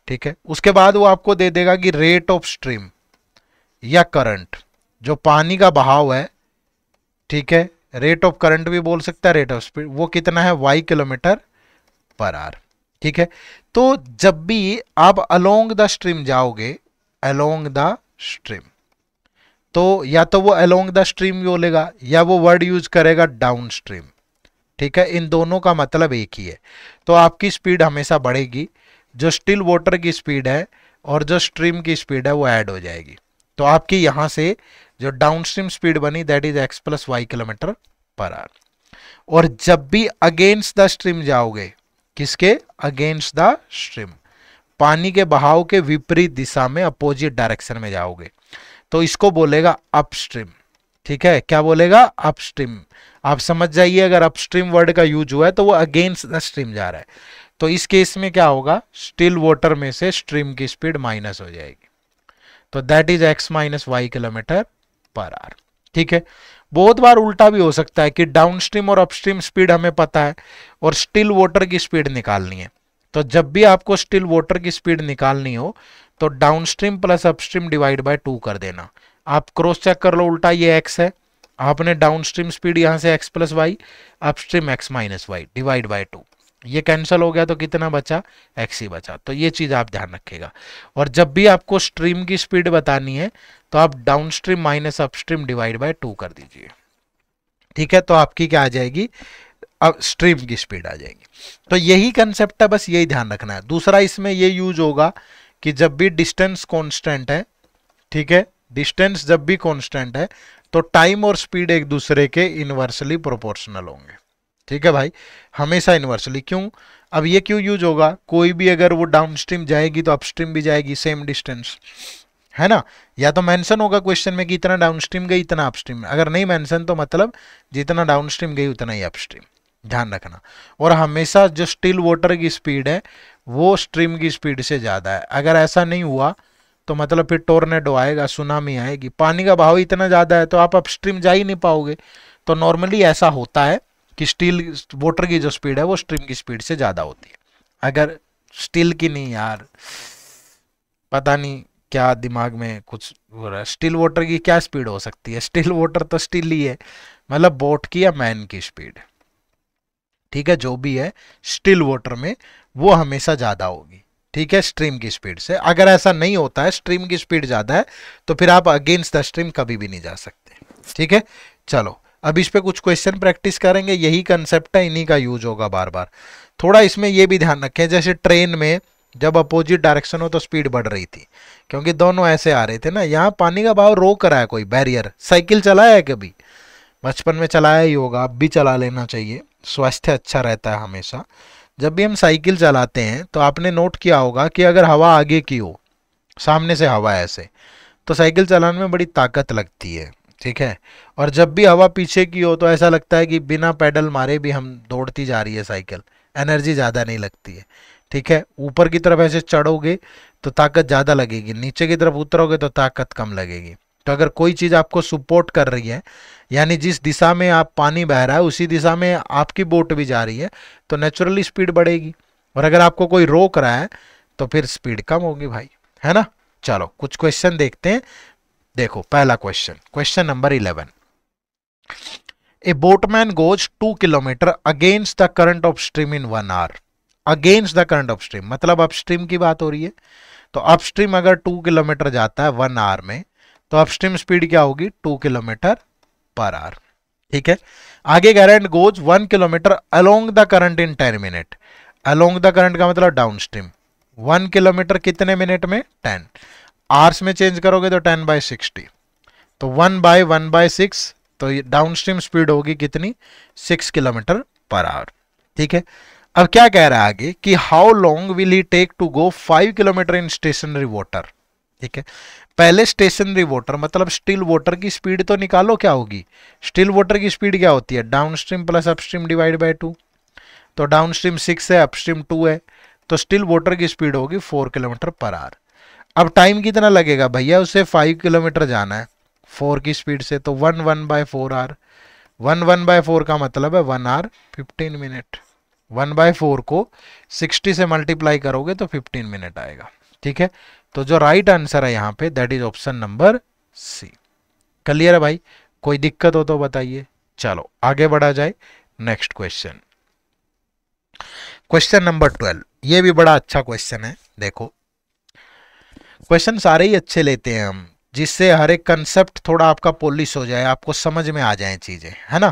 ठीक है, उसके बाद वो आपको दे देगा कि रेट ऑफ स्ट्रीम या करंट, जो पानी का बहाव है, ठीक है, रेट ऑफ करंट भी बोल सकता है, रेट ऑफ स्पीड, वो कितना है y किलोमीटर पर आवर। ठीक है, तो जब भी आप अलोंग द स्ट्रीम जाओगे, अलोंग द स्ट्रीम, तो या तो वो अलोंग द स्ट्रीम बोलेगा या वो वर्ड यूज करेगा डाउन स्ट्रीम। ठीक है, इन दोनों का मतलब एक ही है। तो आपकी स्पीड हमेशा बढ़ेगी, जो स्टिल वाटर की स्पीड है और जो स्ट्रीम की स्पीड है वो ऐड हो जाएगी। तो आपकी यहां से जो डाउन स्ट्रीम स्पीड बनी that is x plus y kilometre per hour. और जब भी अगेंस्ट द स्ट्रीम जाओगे, किसके अगेंस्ट द स्ट्रीम, पानी के बहाव के विपरीत दिशा में, अपोजिट डायरेक्शन में जाओगे, तो इसको बोलेगा अपस्ट्रीम। ठीक है, क्या बोलेगा अपस्ट्रीम। आप समझ जाइए, अगर अपस्ट्रीम वर्ड का यूज हुआ है तो वो अगेंस्ट द स्ट्रीम जा रहा है। तो इस केस में क्या होगा, स्टिल वाटर में से स्ट्रीम की स्पीड माइनस हो जाएगी, तो that is x minus y kilometre per hour. ठीक है, बहुत बार उल्टा भी हो सकता है कि डाउनस्ट्रीम और अपस्ट्रीम स्पीड हमें पता है और स्टिल वाटर की स्पीड निकालनी है। तो जब भी आपको स्टिल वाटर की स्पीड निकालनी हो तो downstream plus upstream divide by 2 कर देना। आप क्रॉस चेक कर लो, उल्टा ये x है, आपने डाउनस्ट्रीम स्पीड यहां से x plus y, upstream x minus y divide by 2, ये कैंसिल हो गया तो कितना बचा, x ही बचा। तो ये चीज आप ध्यान रखिएगा। और जब भी आपको स्ट्रीम की स्पीड बतानी है तो आप downstream minus upstream divide by 2 कर दीजिए। ठीक है, तो आपकी क्या आ जाएगी, अब स्ट्रीम की स्पीड आ जाएगी। तो यही कंसेप्ट है, बस यही ध्यान रखना है। दूसरा इसमें ये यूज होगा कि जब भी डिस्टेंस कांस्टेंट है, ठीक है, डिस्टेंस जब भी कांस्टेंट है तो टाइम और स्पीड एक दूसरे के इनवर्सली प्रोपोर्शनल होंगे। ठीक है भाई, हमेशा इन्वर्सली। क्यों? अब ये क्यों यूज होगा, कोई भी अगर वो डाउनस्ट्रीम जाएगी तो अपस्ट्रीम भी जाएगी सेम डिस्टेंस, है ना। या तो मेंशन होगा क्वेश्चन में कि इतना डाउनस्ट्रीम गई इतना अपस्ट्रीम, अगर नहीं मेंशन तो मतलब जितना डाउनस्ट्रीम गई उतना ही अपस्ट्रीम, ध्यान रखना। और हमेशा जो स्टिल वाटर की स्पीड है वो स्ट्रीम की स्पीड से ज़्यादा है। अगर ऐसा नहीं हुआ तो मतलब फिर टोर्नेडो आएगा, सुनामी आएगी, पानी का बहाव इतना ज़्यादा है तो आप अपस्ट्रीम जा ही नहीं पाओगे। तो नॉर्मली ऐसा होता है कि स्टील वाटर की जो स्पीड है वो स्ट्रीम की स्पीड से ज़्यादा होती है। अगर स्टील की नहीं यार, पता नहीं क्या दिमाग में कुछ हो रहा है, स्टिल वाटर की क्या स्पीड हो सकती है, स्टिल वाटर तो स्टिल ही है, मतलब बोट की या मैन की स्पीड, ठीक है, जो भी है स्टिल वाटर में वो हमेशा ज़्यादा होगी, ठीक है, स्ट्रीम की स्पीड से। अगर ऐसा नहीं होता है, स्ट्रीम की स्पीड ज़्यादा है, तो फिर आप अगेंस्ट द स्ट्रीम कभी भी नहीं जा सकते, ठीक है। चलो अब इस पे कुछ क्वेश्चन प्रैक्टिस करेंगे, यही कंसेप्ट है, इन्हीं का यूज होगा बार बार। थोड़ा इसमें ये भी ध्यान रखें, जैसे ट्रेन में जब अपोजिट डायरेक्शन हो तो स्पीड बढ़ रही थी, क्योंकि दोनों ऐसे आ रहे थे ना। यहाँ पानी का बहाव रोक रहा है कोई बैरियर। साइकिल चलाया है कभी? बचपन में चलाया ही होगा, अब भी चला लेना चाहिए, स्वास्थ्य अच्छा रहता है हमेशा। जब भी हम साइकिल चलाते हैं तो आपने नोट किया होगा कि अगर हवा आगे की हो, सामने से हवा ऐसे, तो साइकिल चलाने में बड़ी ताकत लगती है, ठीक है। और जब भी हवा पीछे की हो तो ऐसा लगता है कि बिना पेडल मारे भी हम दौड़ती जा रही है साइकिल, एनर्जी ज़्यादा नहीं लगती है, ठीक है। ऊपर की तरफ ऐसे चढ़ोगे तो ताकत ज़्यादा लगेगी, नीचे की तरफ उतरोगे तो ताकत कम लगेगी। तो अगर कोई चीज़ आपको सपोर्ट कर रही है, यानी जिस दिशा में आप पानी बह रहा है उसी दिशा में आपकी बोट भी जा रही है, तो नेचुरली स्पीड बढ़ेगी। और अगर आपको कोई रोक रहा है तो फिर स्पीड कम होगी भाई, है ना। चलो कुछ क्वेश्चन देखते हैं। देखो पहला question, question number 11। A boatman goes 2 kilometre against the current of stream in 1 hour. Against the current of stream मतलब अपस्ट्रीम की बात हो रही है। तो अपस्ट्रीम अगर 2 किलोमीटर जाता है 1 आवर में, तो अपस्ट्रीम स्पीड क्या होगी, 2 किलोमीटर पर आवर, ठीक है। आगे कह रहा है goes 1 kilometre along the current in 10 minute. Along the current का मतलब डाउन स्ट्रीम। 1 किलोमीटर कितने मिनट में, 10। आवर्स में चेंज करोगे तो 10/60, तो 1/1/6, तो डाउन स्ट्रीम स्पीड होगी कितनी, 6 किलोमीटर पर आवर, ठीक है। अब क्या कह रहा है आगे कि how long will he take to go 5 kilometre in stationary water, ठीक है। पहले स्टेशनरी वाटर मतलब स्टिल वाटर की स्पीड तो निकालो, क्या होगी, स्टिल वाटर की स्पीड क्या होती है, down stream plus upstream divide by 2। तो डाउन स्ट्रीम 6 है, अपस्ट्रीम 2 है, तो स्टिल वाटर की स्पीड होगी 4 किलोमीटर पर आवर। अब टाइम कितना लगेगा भैया, उसे 5 किलोमीटर जाना है 4 की स्पीड से, तो 1/4 आवर। 1/4 का मतलब है 1 आवर 15 मिनट। 1/4 को 60 से मल्टीप्लाई करोगे तो 15 मिनट आएगा, ठीक है। तो जो राइट आंसर है यहाँ पे that is option number C. Clear है भाई, कोई दिक्कत हो तो बताइए। चलो आगे बढ़ा जाए, नेक्स्ट क्वेश्चन, क्वेश्चन नंबर 12। ये भी बड़ा अच्छा क्वेश्चन है। देखो क्वेश्चन सारे ही अच्छे लेते हैं हम, जिससे हर एक कंसेप्ट थोड़ा आपका पॉलिश हो जाए, आपको समझ में आ जाए चीजें, है ना।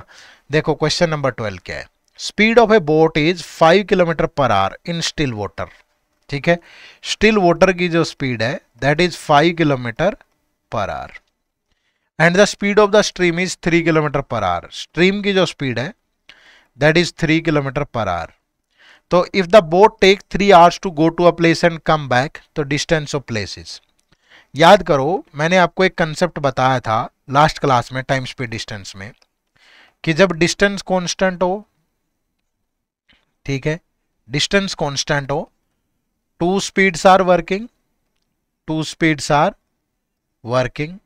देखो क्वेश्चन नंबर 12 क्या है, speed of a boat is 5 kilometre per hour in still water, ठीक है। स्टिल वाटर की जो स्पीड है that is 5 kilometre per hour, and the speed of the stream is 3 kilometre per hour. Stream की जो speed है that is 3 kilometre per hour. तो if the boat take 3 hours to go to a place and come back, तो distance of places. याद करो मैंने आपको एक कंसेप्ट बताया था लास्ट क्लास में टाइम स्पीड डिस्टेंस में, कि जब डिस्टेंस कांस्टेंट हो, ठीक है, डिस्टेंस कांस्टेंट हो, two speeds are working, two speeds are working,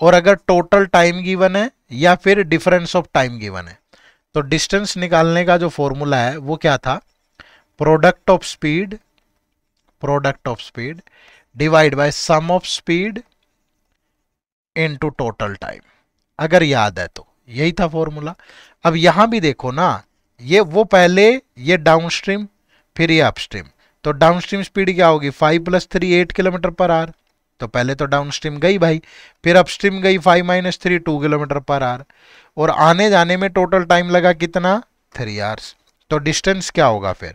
और अगर टोटल टाइम गिवन है या फिर डिफरेंस ऑफ टाइम गिवन है, तो डिस्टेंस निकालने का जो फॉर्मूला है वो क्या था, product of speed, product of speed divide by sum of speed into total time. अगर याद है तो यही था फॉर्मूला। अब यहां भी देखो ना, ये वो पहले ये डाउनस्ट्रीम फिर ये अपस्ट्रीम, तो डाउनस्ट्रीम स्पीड क्या होगी, 5 + 3 8 किलोमीटर पर आवर। तो पहले तो डाउनस्ट्रीम गई भाई, फिर अपस्ट्रीम गई 5 - 3 2 किलोमीटर पर आवर, और आने जाने में टोटल टाइम लगा कितना, 3 आवर्स। तो डिस्टेंस क्या होगा फिर,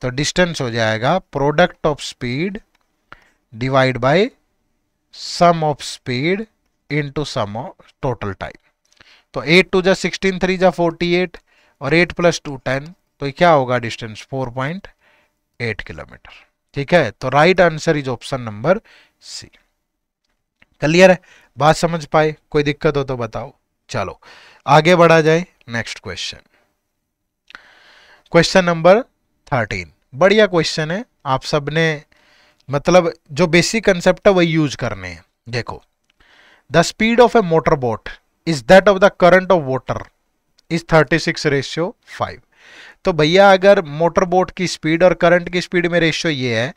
तो डिस्टेंस हो जाएगा product of speed divide by sum of speed into sum of total time. तो 8 × 2 = 16, 3 × 48, और 8 + 2 10, तो क्या होगा डिस्टेंस 4.8 किलोमीटर। ठीक है, तो right answer is option number C. Clear है, बात समझ पाए? कोई दिक्कत हो तो बताओ। चलो आगे बढ़ा जाए, नेक्स्ट क्वेश्चन, क्वेश्चन नंबर 13। बढ़िया क्वेश्चन है, आप सबने मतलब जो बेसिक कंसेप्ट है वही यूज करने हैं। देखो, the speed of A motor boat is that of the current of water is 36:5। तो भैया अगर मोटर बोट की स्पीड और करंट की स्पीड में रेशियो ये है,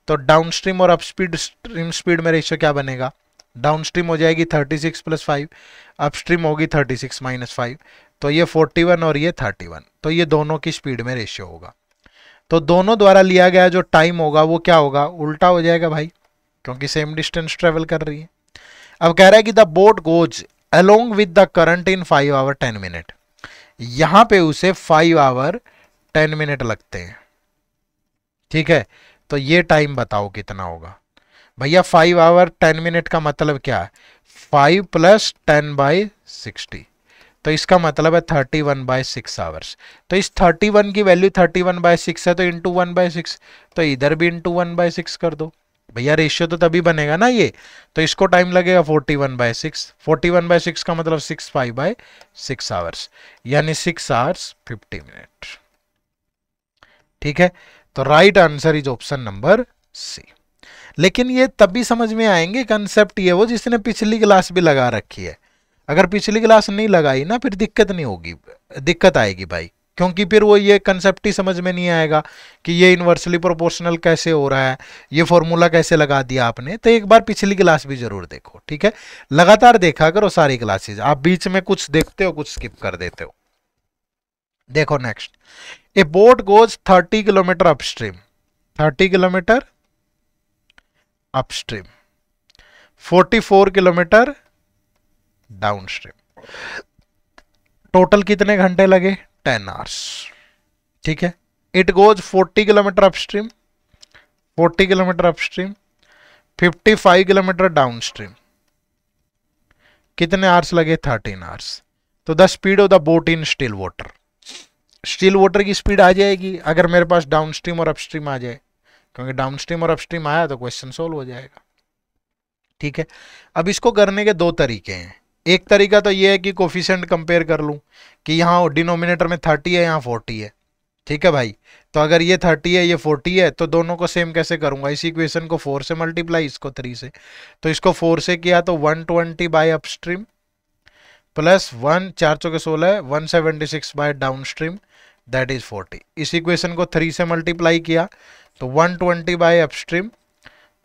तो डाउन स्ट्रीम और अप स्ट्रीम स्पीड में रेशियो क्या बनेगा? डाउन स्ट्रीम हो जाएगी 36 + 5, अप स्ट्रीम होगी 36 - 5, तो ये 41 और ये 31, तो ये दोनों की स्पीड में रेशियो होगा। तो दोनों द्वारा लिया गया जो टाइम होगा वो क्या होगा? उल्टा हो जाएगा भाई, क्योंकि सेम डिस्टेंस ट्रेवल कर रही है। अब कह रहा है कि the boat goes along with the current in 5 hour 10 minute. यहां पे उसे 5 आवर 10 मिनट लगते हैं। ठीक है, तो ये टाइम बताओ कितना होगा भैया? 5 आवर 10 मिनट का मतलब क्या है? 5 + 10/60, तो इसका मतलब है 31/6 आवर्स। तो इस 31 की वैल्यू 31/6 है, तो इंटू 1/6, तो इधर भी इंटू 1/6 कर दो भैया, रेशियो तो तभी बनेगा ना ये। तो इसको टाइम लगेगा 41/6, 41/6 का मतलब 65/6 आवर्स, यानी 6 आवर्स 50 मिनट। ठीक है, तो right answer is option number C. लेकिन ये तभी समझ में आएंगे कंसेप्ट ये वो जिसने पिछली क्लास भी लगा रखी है। अगर पिछली क्लास नहीं लगाई ना फिर दिक्कत नहीं होगी, दिक्कत आएगी भाई, क्योंकि फिर वो ये कंसेप्ट ही समझ में नहीं आएगा कि ये इन्वर्सली प्रोपोर्शनल कैसे हो रहा है, ये फॉर्मूला कैसे लगा दिया आपने। तो एक बार पिछली क्लास भी जरूर देखो। ठीक है, लगातार देखा करो सारी क्लासेज, आप बीच में कुछ देखते हो कुछ स्किप कर देते हो। देखो नेक्स्ट, ए boat goes 30 kilometre upstream, 30 kilometre upstream, 44 kilometre downstream. Total कितने घंटे लगे? 10 आवर्स। ठीक है, it goes 40 kilometre upstream, 40 kilometre upstream, 55 kilometre downstream. कितने आवर्स लगे? 13 आवर्स। तो the speed of the boat in still water, still water की speed आ जाएगी अगर मेरे पास डाउनस्ट्रीम और अपस्ट्रीम आ जाए, क्योंकि डाउनस्ट्रीम और अपस्ट्रीम आया तो क्वेश्चन सोल्व हो जाएगा। ठीक है, अब इसको करने के दो तरीके हैं। एक तरीका तो ये है कि कोफिशिएंट कंपेयर कर लूं कि यहाँ डिनोमिनेटर में 30 है, यहाँ 40 है। ठीक है भाई, तो अगर ये 30 है ये 40 है, तो दोनों को सेम कैसे करूंगा? इस इक्वेशन को 4 से मल्टीप्लाई, इसको 3 से। तो इसको 4 से किया तो 120 बाय अपस्ट्रीम प्लस 1 4 चौके 16 176 बाय डाउनस्ट्रीम, दैट इज 40। इस इक्वेशन को 3 से मल्टीप्लाई किया तो 120 बाय अपस्ट्रीम,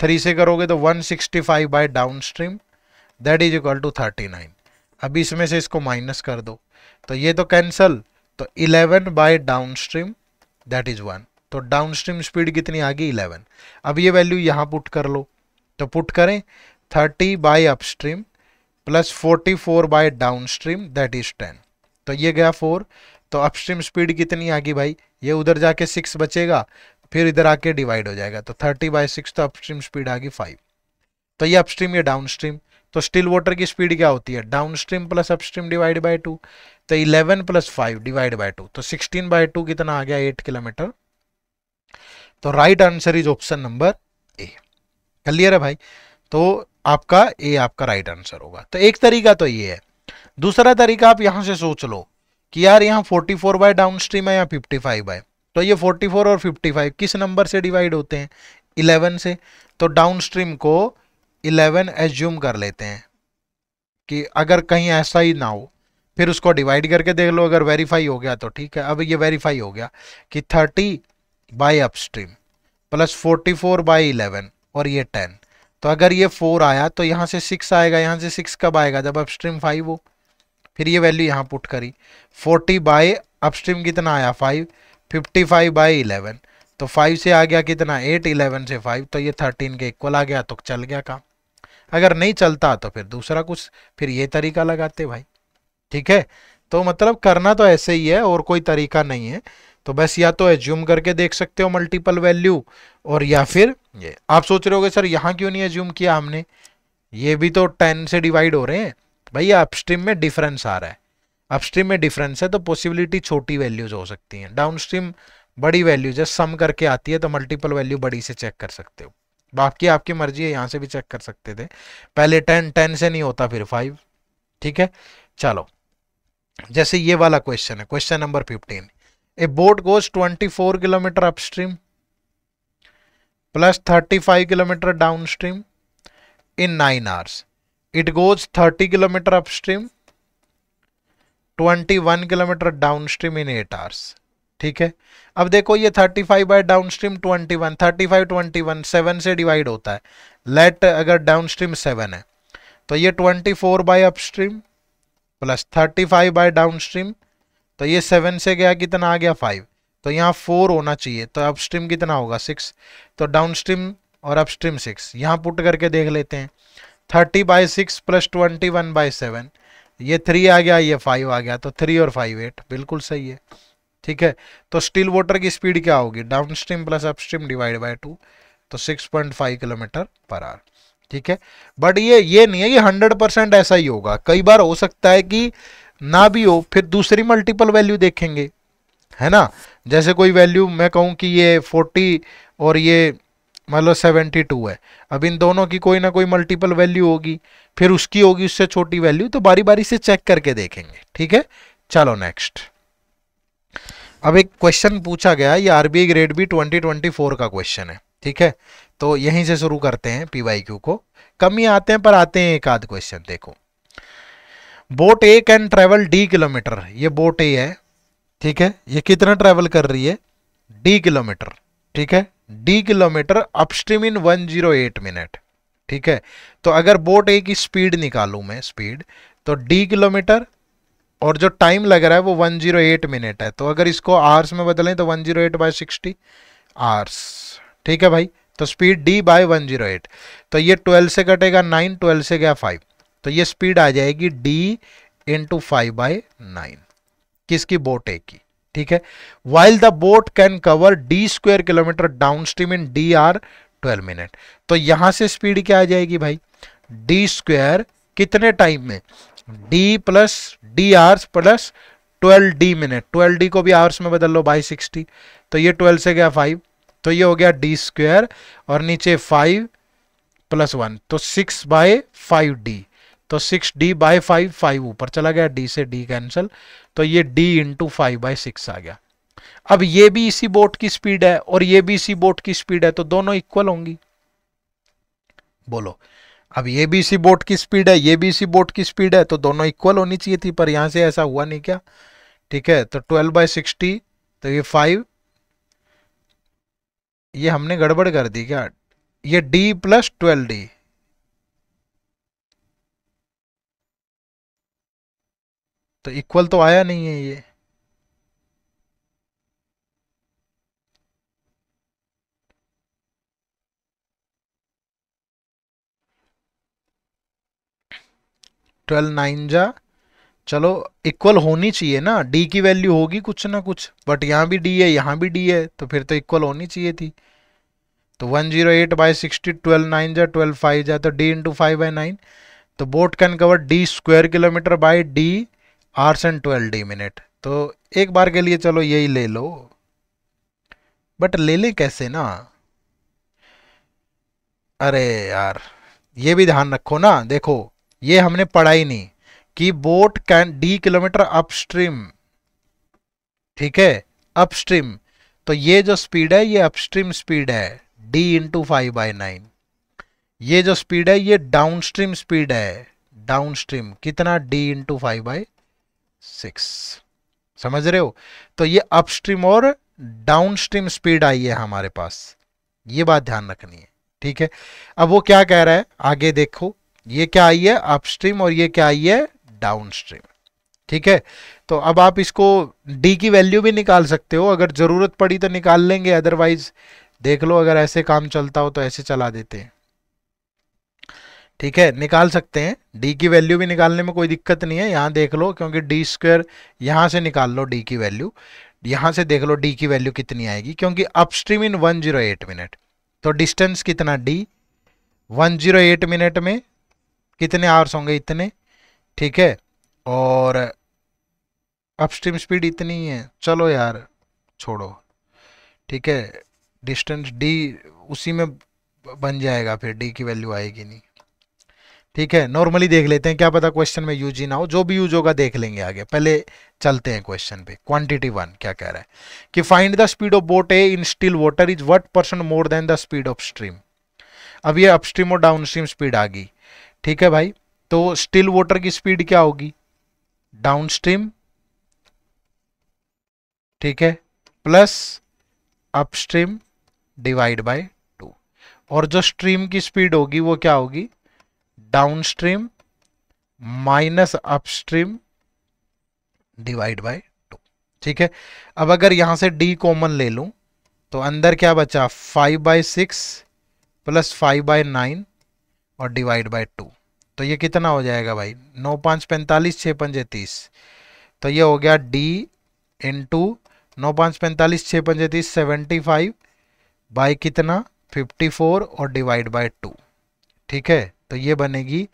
3 से करोगे तो 165 by downstream, that is equal to 39। अब इसमें से इसको माइनस कर दो तो ये तो कैंसल, तो 11 बाय डाउनस्ट्रीम दैट इज 1। तो डाउनस्ट्रीम स्पीड कितनी आ गई? 11। अब ये वैल्यू यहाँ पुट कर लो, तो पुट करें 30 by upstream plus 44 by downstream that is 10, तो ये गया 4। तो अपस्ट्रीम स्पीड कितनी आ गई भाई? ये उधर जाके 6 बचेगा, फिर इधर आके डिवाइड हो जाएगा, तो 30/6, तो अपस्ट्रीम स्पीड आ गई 5। तो ये अपस्ट्रीम ये डाउनस्ट्रीम। तो स्टिल वाटर की स्पीड क्या होती है? Downstream plus upstream divide by 2, तो 11 + 5 डिवाइड बाय 2, तो 16/2 कितना आ गया? 8 किलोमीटर। तो right answer is option number A. Clear है भाई? तो आपका ए आपका राइट आंसर होगा। तो एक तरीका तो ये है। दूसरा तरीका आप यहां से सोच लो कि यार यहाँ 44 बाय डाउनस्ट्रीम है या 55 बाय, तो ये 44 और 55 किस नंबर से डिवाइड होते हैं? 11 से। तो डाउनस्ट्रीम को 11 एज्यूम कर लेते हैं कि अगर कहीं ऐसा ही ना हो, फिर उसको डिवाइड करके देख लो, अगर वेरीफाई हो गया तो ठीक है। अब ये वेरीफाई हो गया कि 30 बाय अपस्ट्रीम प्लस 44 बाय 11 और ये 10, तो अगर ये 4 आया तो यहाँ से 6 आएगा, यहाँ से 6 कब आएगा? जब अपस्ट्रीम 5 हो। फिर ये वैल्यू यहाँ पुट करी, 40 बाय अपस्ट्रीम कितना आया? 5, 55 बाय 11, तो 5 से आ गया कितना? 8, 11 से 5, तो ये 13 के इक्वल आ गया, तो चल गया काम। अगर नहीं चलता तो फिर दूसरा कुछ, फिर ये तरीका लगाते भाई। ठीक है, तो मतलब करना तो ऐसे ही है और कोई तरीका नहीं है। तो बस या तो एज्यूम करके देख सकते हो मल्टीपल वैल्यू, और या फिर ये आप सोच रहे होगे सर यहाँ क्यों नहीं एज्यूम किया हमने, ये भी तो 10 से डिवाइड हो रहे हैं भैया, अपस्ट्रीम में डिफरेंस आ रहा है। अपस्ट्रीम में डिफरेंस है तो पॉसिबिलिटी छोटी वैल्यूज हो सकती हैं, डाउनस्ट्रीम बड़ी वैल्यूज है, सम करके आती है तो मल्टीपल वैल्यू बड़ी से चेक कर सकते हो। बाकी आपकी मर्जी है, यहां से भी चेक कर सकते थे, पहले 10, 10 से नहीं होता फिर 5। ठीक है, चलो जैसे ये वाला क्वेश्चन है, question number 15। A boat goes 24 kilometre upstream plus 35 kilometre downstream in 9 hours. It goes 30 kilometre upstream 21 kilometre downstream in 8 hours। ठीक है, अब देखो ये 35 बाय डाउनस्ट्रीम 21, 35 21 7 से डिवाइड होता है, लेट अगर डाउनस्ट्रीम 7 है तो ये 24 by upstream plus 35 by downstream, तो ये 7 से गया कितना आ गया 5, तो यहाँ 4 होना चाहिए, तो अपस्ट्रीम कितना होगा 6, तो डाउनस्ट्रीम और अपस्ट्रीम 6, यहाँ पुट करके देख लेते हैं। 30/6 प्लस 21/7, ये 3 आ गया, ये 5 आ गया, तो 3 और 5 8, बिल्कुल सही है। ठीक है, तो स्टिल वाटर की स्पीड क्या होगी, downstream plus upstream divide by 2, तो 6.5 किलोमीटर पर आवर। ठीक है, बट ये नहीं है कि 100% ऐसा ही होगा, कई बार हो सकता है कि ना भी हो, फिर दूसरी मल्टीपल वैल्यू देखेंगे, है ना। जैसे कोई वैल्यू मैं कहूँ कि ये 40 और ये मतलब 72 है, अब इन दोनों की कोई ना कोई मल्टीपल वैल्यू होगी, फिर उसकी होगी उससे छोटी वैल्यू, तो बारी बारी से चेक करके देखेंगे। ठीक है, चलो नेक्स्ट। अब एक क्वेश्चन पूछा गया, ये आरबीआई ग्रेड बी 2024 का क्वेश्चन है। ठीक है, तो यहीं से शुरू करते हैं पीवाईक्यू को, कम ही आते हैं पर आते हैं एक आध क्वेश्चन। देखो, boat A can travel D kilometre, ये बोट ए है। ठीक है, ये कितना ट्रेवल कर रही है, डी किलोमीटर। ठीक है, डी किलोमीटर अपस्ट्रीम इन 108 मिनट। ठीक है, तो अगर बोट ए की स्पीड निकालूं मैं, स्पीड, तो डी किलोमीटर और जो टाइम लग रहा है वो 108 मिनट है, तो अगर इसको आवर्स में बदलें तो 108/60 आवर्स। ठीक है भाई, तो स्पीड डी बाय 108, तो ये 12 से कटेगा 9, 12 से गया 5, तो ये स्पीड आ जाएगी डी इंटू 5/9, किसकी, बोट ए की। ठीक है, while the boat can cover D square kilometre down stream in D R 12 minute, तो यहां से स्पीड क्या आ जाएगी भाई, डी स्क्वायर कितने टाइम में, D plus D hours plus 12 D minute, 12 D को भी आवर्स में बदल लो बाई 60, तो ये 12 से गया 5, तो ये हो गया डी स्क्वायर और नीचे 5 + 1, तो 6/5d, तो 6d/5, 5 ऊपर चला गया, d से d कैंसिल, तो ये d इंटू 5/6 आ गया। अब ये भी इसी बोट की स्पीड है और ये भी इसी बोट की स्पीड है, तो दोनों इक्वल होंगी। बोलो, अब ये भी इसी बोट की स्पीड है, ये भी इसी बोट की स्पीड है, तो दोनों इक्वल होनी चाहिए थी, पर यहां से ऐसा हुआ नहीं क्या। ठीक है, तो 12/60, तो ये 5, ये हमने गड़बड़ कर दी क्या, ये d + 12d, तो इक्वल तो आया नहीं है ये। ट्वेल्व 9 जा, चलो इक्वल होनी चाहिए ना, डी की वैल्यू होगी कुछ ना कुछ, बट यहाँ भी डी है यहाँ भी डी है, तो फिर तो इक्वल होनी चाहिए थी। तो 108/60, 12 9 जा 12 5 जा, तो डी इंटू 5/9, तो boat can cover D square kilometre bye D hours and 12 D minute, तो एक बार के लिए चलो यही ले लो, बट ले ले कैसे ना, अरे यार ये भी ध्यान रखो ना। देखो, ये हमने पढ़ा ही नहीं कि boat can D kilometre upstream, ठीक है, अपस्ट्रीम, तो ये जो स्पीड है ये अपस्ट्रीम स्पीड है, d इंटू 5/9, ये जो स्पीड है ये डाउनस्ट्रीम स्पीड है, डाउनस्ट्रीम कितना, d इंटू 5/6, समझ रहे हो। तो ये अपस्ट्रीम और डाउनस्ट्रीम स्पीड आई है हमारे पास, ये बात ध्यान रखनी है। ठीक है, अब वो क्या कह रहा है आगे देखो, ये क्या आई है अपस्ट्रीम और ये क्या आई है डाउनस्ट्रीम। ठीक है, तो अब आप इसको d की वैल्यू भी निकाल सकते हो, अगर जरूरत पड़ी तो निकाल लेंगे, अदरवाइज देख लो अगर ऐसे काम चलता हो तो ऐसे चला देते हैं। ठीक है, निकाल सकते हैं, d की वैल्यू भी निकालने में कोई दिक्कत नहीं है, यहाँ देख लो, क्योंकि डी स्क्वायर यहाँ से निकाल लो d की वैल्यू, यहाँ से देख लो d की वैल्यू कितनी आएगी, क्योंकि अपस्ट्रीम इन 108 मिनट, तो डिस्टेंस कितना d, 108 मिनट में कितने आवर्स होंगे, इतने। ठीक है, और अपस्ट्रीम स्पीड इतनी ही है, चलो यार छोड़ो, ठीक है, डिस्टेंस डी उसी में बन जाएगा, फिर डी की वैल्यू आएगी नहीं। ठीक है, नॉर्मली देख लेते हैं, क्या पता क्वेश्चन में यूज ही ना हो, जो भी यूज होगा देख लेंगे आगे, पहले चलते हैं क्वेश्चन पे। क्वांटिटी वन क्या कह रहा है कि find the speed of boat A in still water is what percent more than the speed of stream. अब ये अपस्ट्रीम और डाउनस्ट्रीम स्पीड आ गई, ठीक है भाई, तो स्टिल वाटर की स्पीड क्या होगी, डाउनस्ट्रीम, ठीक है, प्लस अपस्ट्रीम डिवाइड बाय 2, और जो स्ट्रीम की स्पीड होगी वो क्या होगी, downstream minus upstream divide by 2। ठीक है, अब अगर यहां से डी कॉमन ले लूं तो अंदर क्या बचा, 5/6 प्लस 5/9 और डिवाइड बाय 2, तो ये कितना हो जाएगा भाई, 9 5 45, 6 5 30, तो ये हो गया डी इंटू 9 5 45, 6 5 30, 75 बाई कितना 54 और डिवाइड बाय 2। ठीक है, तो ये बनेगी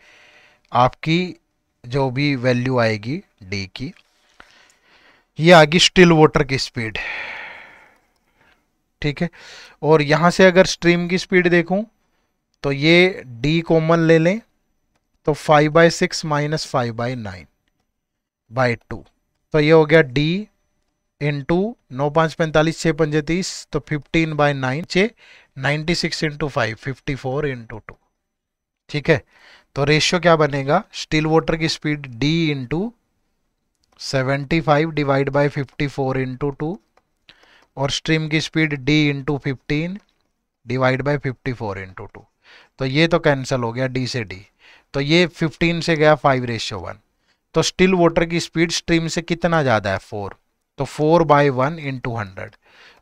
आपकी जो भी वैल्यू आएगी डी की, ये आ गई स्टिल वाटर की स्पीड। ठीक है, और यहां से अगर स्ट्रीम की स्पीड देखूं तो ये डी कॉमन ले लें तो 5/6 माइनस 5/9 बाई 2, तो ये हो गया डी इंटू 9 5 45, 6 5 30, तो 15/9 चे 96 इंटू 5, 54 इंटू 2। ठीक है, तो रेशियो क्या बनेगा, स्टिल वाटर की speed D into 75 divide by 54 into 2, और स्ट्रीम की speed D into 15 divide by 54 into 2, तो ये तो कैंसिल हो गया डी से डी, तो ये 15 से गया 5:1, तो स्टिल वाटर की स्पीड स्ट्रीम से कितना ज़्यादा है, 4, तो 4/1 इंटू 100,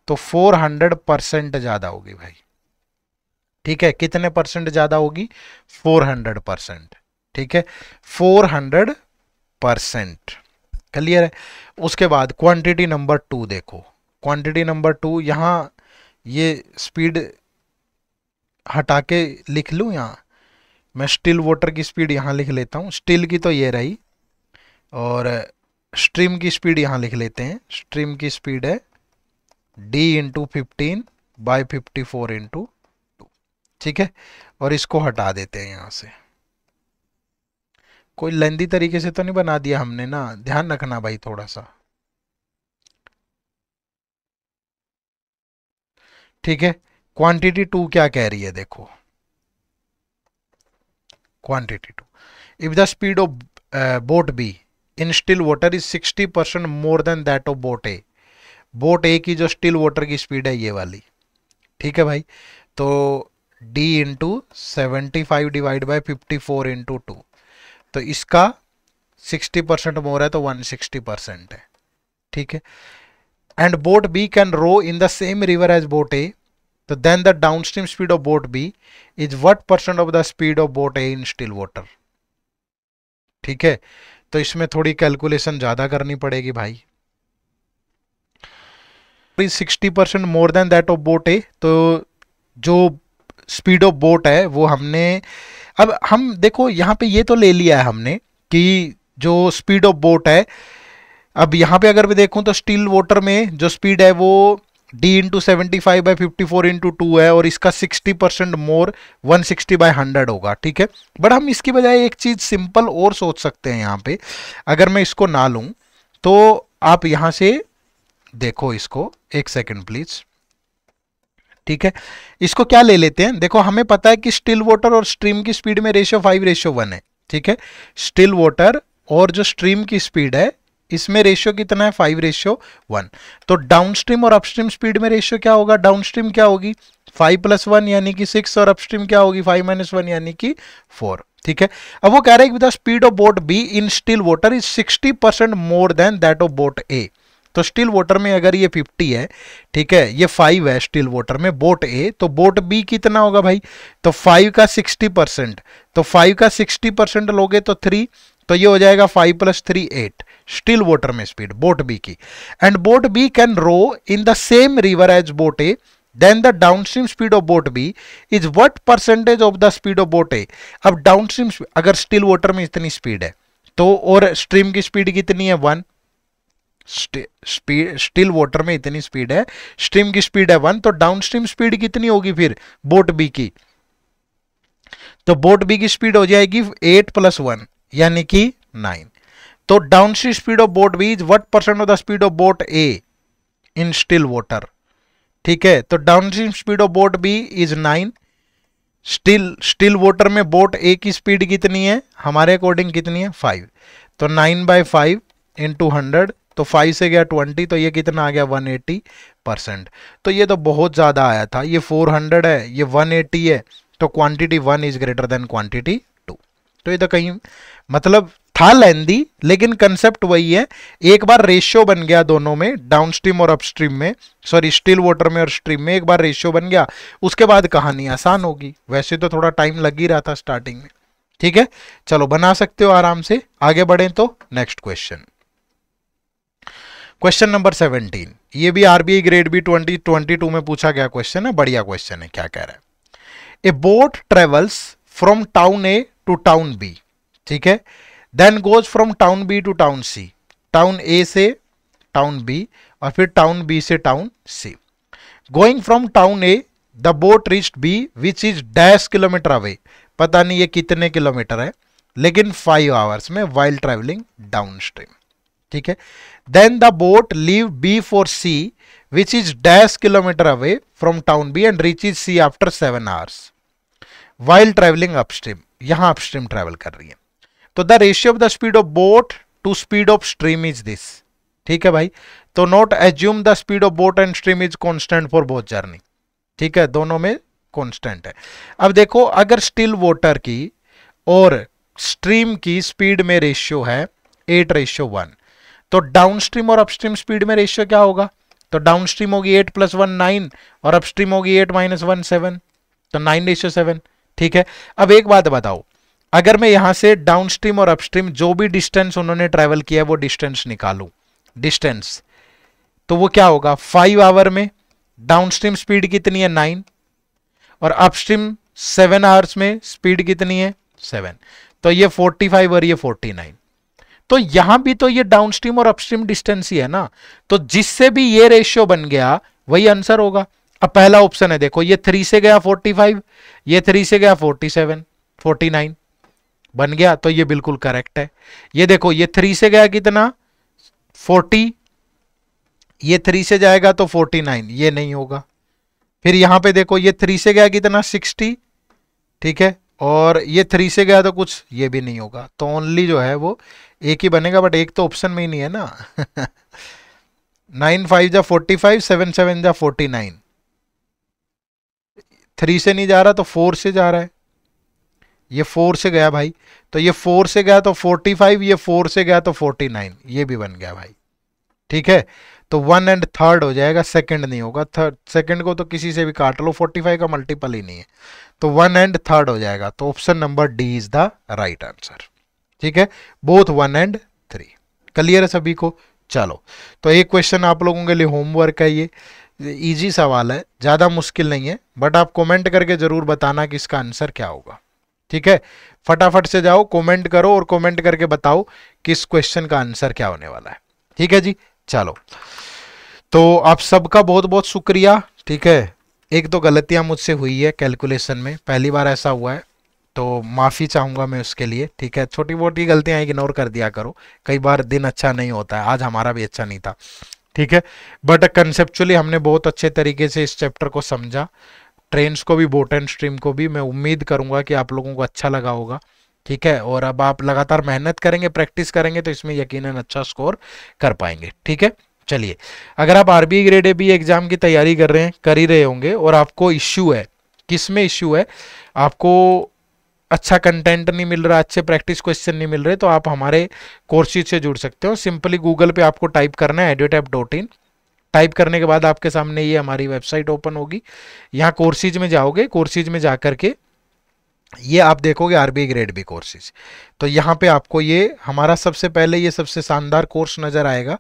तो 400% ज़्यादा होगी भाई। ठीक है, कितने परसेंट ज़्यादा होगी, 400%। ठीक है, 400%, क्लियर है। उसके बाद क्वांटिटी नंबर 2 देखो, क्वांटिटी नंबर 2, यहाँ ये स्पीड हटा के लिख लूँ, यहाँ मैं स्टिल वाटर की स्पीड यहाँ लिख लेता हूँ, स्टिल की तो ये रही, और स्ट्रीम की स्पीड यहाँ लिख लेते हैं, स्ट्रीम की स्पीड है डी इंटू 15 बाई 54 इंटू 2। ठीक है, और इसको हटा देते हैं यहाँ से, कोई लेंदी तरीके से तो नहीं बना दिया हमने ना, ध्यान रखना भाई थोड़ा सा। ठीक है, क्वांटिटी 2 क्या कह रही है देखो, quantity 2, if the speed of boat B in still water is 60% more than that of boat A, boat A की जो स्टिल वाटर की स्पीड है ये वाली, ठीक है भाई, तो d into 75 divide by 54 into 2, तो इसका 60% मोर है तो 160% है। ठीक है, and boat B can row in the same river as boat A, तो then the downstream speed of boat B is what percent of the speed of boat A in still water. ठीक है, तो इसमें थोड़ी calculation ज्यादा करनी पड़ेगी भाई, 60% more than that of boat A, तो जो स्पीड ऑफ बोट है वो हमने, अब हम देखो यहाँ पे ये तो ले लिया है हमने कि जो स्पीड ऑफ बोट है, अब यहाँ पे अगर मैं देखूँ तो स्टिल वाटर में जो स्पीड है वो d इंटू 75 बाई 54 इंटू 2 है, और इसका 60% मोर 160/100 होगा। ठीक है, बट हम इसकी बजाय एक चीज सिंपल और सोच सकते हैं यहाँ पे, अगर मैं इसको ना लूँ तो आप यहाँ से देखो इसको, एक सेकेंड प्लीज। ठीक है, इसको क्या ले लेते हैं, देखो हमें पता है कि स्टिल वाटर और स्ट्रीम की स्पीड में रेशियो 5:1 है। ठीक है, स्टिल वाटर और जो स्ट्रीम की स्पीड है इसमें रेशियो कितना है, 5:1, तो डाउनस्ट्रीम और अपस्ट्रीम स्पीड में रेशियो क्या होगा, डाउनस्ट्रीम क्या होगी 5+1 यानी कि 6, और अपस्ट्रीम क्या होगी 5-1 यानी कि 4। ठीक है, अब वो कह रहे हैं कि the speed of boat B in still water is 60% more than that of boat A, तो स्टिल वाटर में अगर ये 50 है, ठीक है, ये 5 है स्टिल वाटर में बोट ए, तो बोट बी कितना होगा भाई, तो 5 का 60%, तो 5 का 60% लोगे तो 3, तो ये हो जाएगा 5 + 3 8 स्टिल वाटर में स्पीड बोट बी की, and boat B can row in the same river as boat A, then the downstream speed of boat B is what percentage of the speed of boat A. अब downstream अगर still water में इतनी speed है तो, और stream की speed कितनी है 1, स्पीड स्टिल वाटर में इतनी स्पीड है, स्ट्रीम की स्पीड है 1, तो डाउन स्ट्रीम स्पीड कितनी होगी फिर बोट बी की? तो बोट बी की स्पीड हो जाएगी 8 + 1 यानी कि 9। तो downstream speed of boat B is what percent of the speed of boat A in still water? ठीक है, तो downstream speed of boat B is 9। Still water में बोट ए की स्पीड कितनी है हमारे अकॉर्डिंग, कितनी है 5, तो 9/5 इंटू 100, तो 5 से गया 20, तो ये कितना आ गया 180%। तो ये तो बहुत ज्यादा आया था, ये 400 है, ये 180 है, तो quantity 1 is greater than quantity 2। तो ये तो कहीं मतलब था लेंदी, लेकिन कंसेप्ट वही है। एक बार रेशियो बन गया दोनों में, डाउनस्ट्रीम और अपस्ट्रीम में, सॉरी स्टिल वाटर में और स्ट्रीम में, एक बार रेशियो बन गया, उसके बाद कहानी आसान होगी। वैसे तो थोड़ा टाइम लग ही रहा था स्टार्टिंग में। ठीक है, चलो बना सकते हो आराम से। आगे बढ़े तो नेक्स्ट क्वेश्चन, क्वेश्चन नंबर 17। ये भी आरबीआई ग्रेड बी 2022 में पूछा गया क्वेश्चन है, बढ़िया क्वेश्चन है। क्या कह रहा है? A boat travels from town A to town B, ठीक है, then goes from town B to town C, town A से टाउन बी और फिर टाउन बी से town C. Going from town A the boat reached B which is dash kilometre away, पता नहीं ये कितने किलोमीटर है, लेकिन 5 आवर्स में वाइल ट्रेवलिंग डाउन स्ट्रीम। ठीक है, then the boat leave B for C which is dash kilometre away from town B and reaches C after 7 hours while travelling upstream. यहां अपस्ट्रीम ट्रेवल कर रही है, तो the ratio of the speed of boat to speed of stream is this. ठीक है भाई, तो note assume the speed of boat and stream is constant for both journey. ठीक है, दोनों में कांस्टेंट है। अब देखो, अगर स्टिल वाटर की और स्ट्रीम की स्पीड में रेशियो है 8:1, तो डाउनस्ट्रीम और अपस्ट्रीम स्पीड में रेशियो क्या होगा? तो डाउनस्ट्रीम होगी 8 + 1 9 और अपस्ट्रीम होगी 8 - 1 7, तो 9:7। ठीक है, अब एक बात बताओ, अगर मैं यहां से डाउनस्ट्रीम और अपस्ट्रीम जो भी डिस्टेंस उन्होंने ट्रेवल किया है वो डिस्टेंस निकालूं, डिस्टेंस, तो वो क्या होगा? 5 आवर में डाउनस्ट्रीम स्पीड कितनी है 9 और अपस्ट्रीम 7 आवर्स में स्पीड कितनी है 7, तो ये 45 और ये 49। तो यहां भी तो ये डाउनस्ट्रीम और अपस्ट्रीम डिस्टेंस ही है ना, तो जिससे भी ये रेशियो बन गया वही आंसर होगा। अब पहला ऑप्शन है, देखो ये 3 से गया 45, ये 3 से गया 47 49 बन गया, तो ये बिल्कुल करेक्ट है। ये देखो, ये 3 से गया कितना 40, ये 3 से जाएगा तो 49, ये नहीं होगा। फिर यहां पे देखो, ये 3 से गया कितना 60, ठीक है, और ये 3 से गया तो कुछ, ये भी नहीं होगा। तो ओनली जो है वो एक ही बनेगा, बट एक तो ऑप्शन में ही नहीं है ना। 9 5 जा 45, 7 7 जा 49, 3 से नहीं जा रहा तो 4 से जा रहा है, ये 4 से गया भाई, तो ये 4 से गया तो 45, ये 4 से गया तो 49, ये भी बन गया भाई। ठीक है, तो 1 एंड 3rd हो जाएगा, सेकंड नहीं होगा। थर्ड सेकंड को तो किसी से भी काट लो, 45 का मल्टीपल ही नहीं है, तो 1 एंड 3rd हो जाएगा। तो option number D is the right answer. ठीक है, बोथ 1 एंड 3। क्लियर है सभी को? चलो, तो एक क्वेश्चन आप लोगों के लिए होमवर्क है, ये इजी सवाल है, ज्यादा मुश्किल नहीं है, बट आप कमेंट करके जरूर बताना कि इसका आंसर क्या होगा। ठीक है, फटाफट से जाओ कमेंट करो और कमेंट करके बताओ कि इस क्वेश्चन का आंसर क्या होने वाला है। ठीक है जी, चलो, तो आप सबका बहुत बहुत शुक्रिया। ठीक है, एक दो गलतियां मुझसे हुई है कैलकुलेशन में, पहली बार ऐसा हुआ है, तो माफ़ी चाहूँगा मैं उसके लिए। ठीक है, छोटी मोटी गलतियां इग्नोर कर दिया करो, कई बार दिन अच्छा नहीं होता है, आज हमारा भी अच्छा नहीं था। ठीक है, बट कंसेप्चुअली हमने बहुत अच्छे तरीके से इस चैप्टर को समझा, ट्रेन्स को भी, बोट एंड स्ट्रीम को भी। मैं उम्मीद करूंगा कि आप लोगों को अच्छा लगा होगा। ठीक है, और अब आप लगातार मेहनत करेंगे, प्रैक्टिस करेंगे, तो इसमें यकीनन अच्छा स्कोर कर पाएंगे। ठीक है, चलिए, अगर आप RBI grade A B exam की तैयारी कर रहे हैं, कर ही रहे होंगे, और आपको इश्यू है, किस में इश्यू है, आपको अच्छा कंटेंट नहीं मिल रहा, अच्छे प्रैक्टिस क्वेश्चन नहीं मिल रहे, तो आप हमारे कोर्सेज से जुड़ सकते हो। सिंपली गूगल पे आपको टाइप करना है edutap.in, टाइप करने के बाद आपके सामने ये हमारी वेबसाइट ओपन होगी, यहाँ कोर्सेज में जाओगे, कोर्सेज में जाकर के ये आप देखोगे आरबीआई ग्रेड बी कोर्सेज, तो यहाँ पे आपको ये हमारा सबसे पहले ये सबसे शानदार कोर्स नजर आएगा।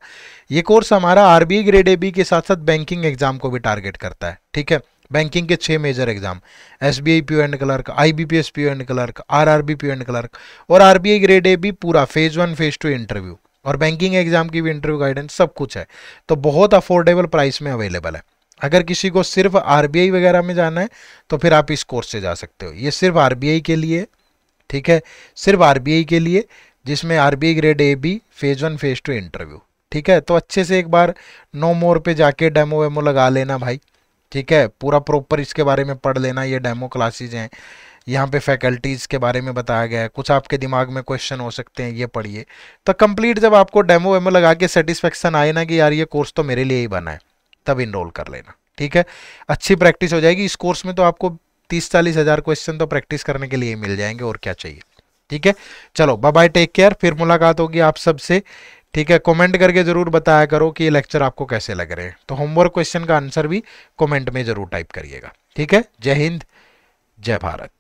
ये कोर्स हमारा आरबीआई ग्रेड ए बी के साथ साथ बैंकिंग एग्जाम को भी टारगेट करता है। ठीक है, बैंकिंग के 6 major exam, SBI PO and clerk, IBPS PO and clerk, RRB PO and clerk, और आरबीआई ग्रेड ए बी पूरा फेज 1 फेज 2 इंटरव्यू, और बैंकिंग एग्जाम की भी इंटरव्यू गाइडेंस सब कुछ है। तो बहुत अफोर्डेबल प्राइस में अवेलेबल है। अगर किसी को सिर्फ आरबीआई वगैरह में जाना है तो फिर आप इस कोर्स से जा सकते हो। ये सिर्फ आरबीआई के लिए, ठीक है, सिर्फ आरबीआई के लिए, जिसमें RBI grade A B phase 1 phase 2 interview. ठीक है, तो अच्छे से एक बार नो मोर पे जाके डेमो वेमो लगा लेना भाई। ठीक है, पूरा प्रॉपर इसके बारे में पढ़ लेना। ये डेमो क्लासेज हैं, यहाँ पे फैकल्टीज के बारे में बताया गया है, कुछ आपके दिमाग में क्वेश्चन हो सकते हैं, ये पढ़िए। तो कंप्लीट जब आपको डेमो वेमो लगा के सेटिस्फेक्शन आए ना कि यार ये कोर्स तो मेरे लिए ही बना है, तब इनरोल कर लेना। ठीक है, अच्छी प्रैक्टिस हो जाएगी। इस कोर्स में तो आपको 30-40 हज़ार क्वेश्चन तो प्रैक्टिस करने के लिए मिल जाएंगे, और क्या चाहिए। ठीक है, चलो बाय बाय, टेक केयर, फिर मुलाकात होगी आप सबसे। ठीक है, कमेंट करके जरूर बताया करो कि ये लेक्चर आपको कैसे लग रहे हैं। तो होमवर्क क्वेश्चन का आंसर भी कमेंट में जरूर टाइप करिएगा। ठीक है, जय हिंद, जय भारत।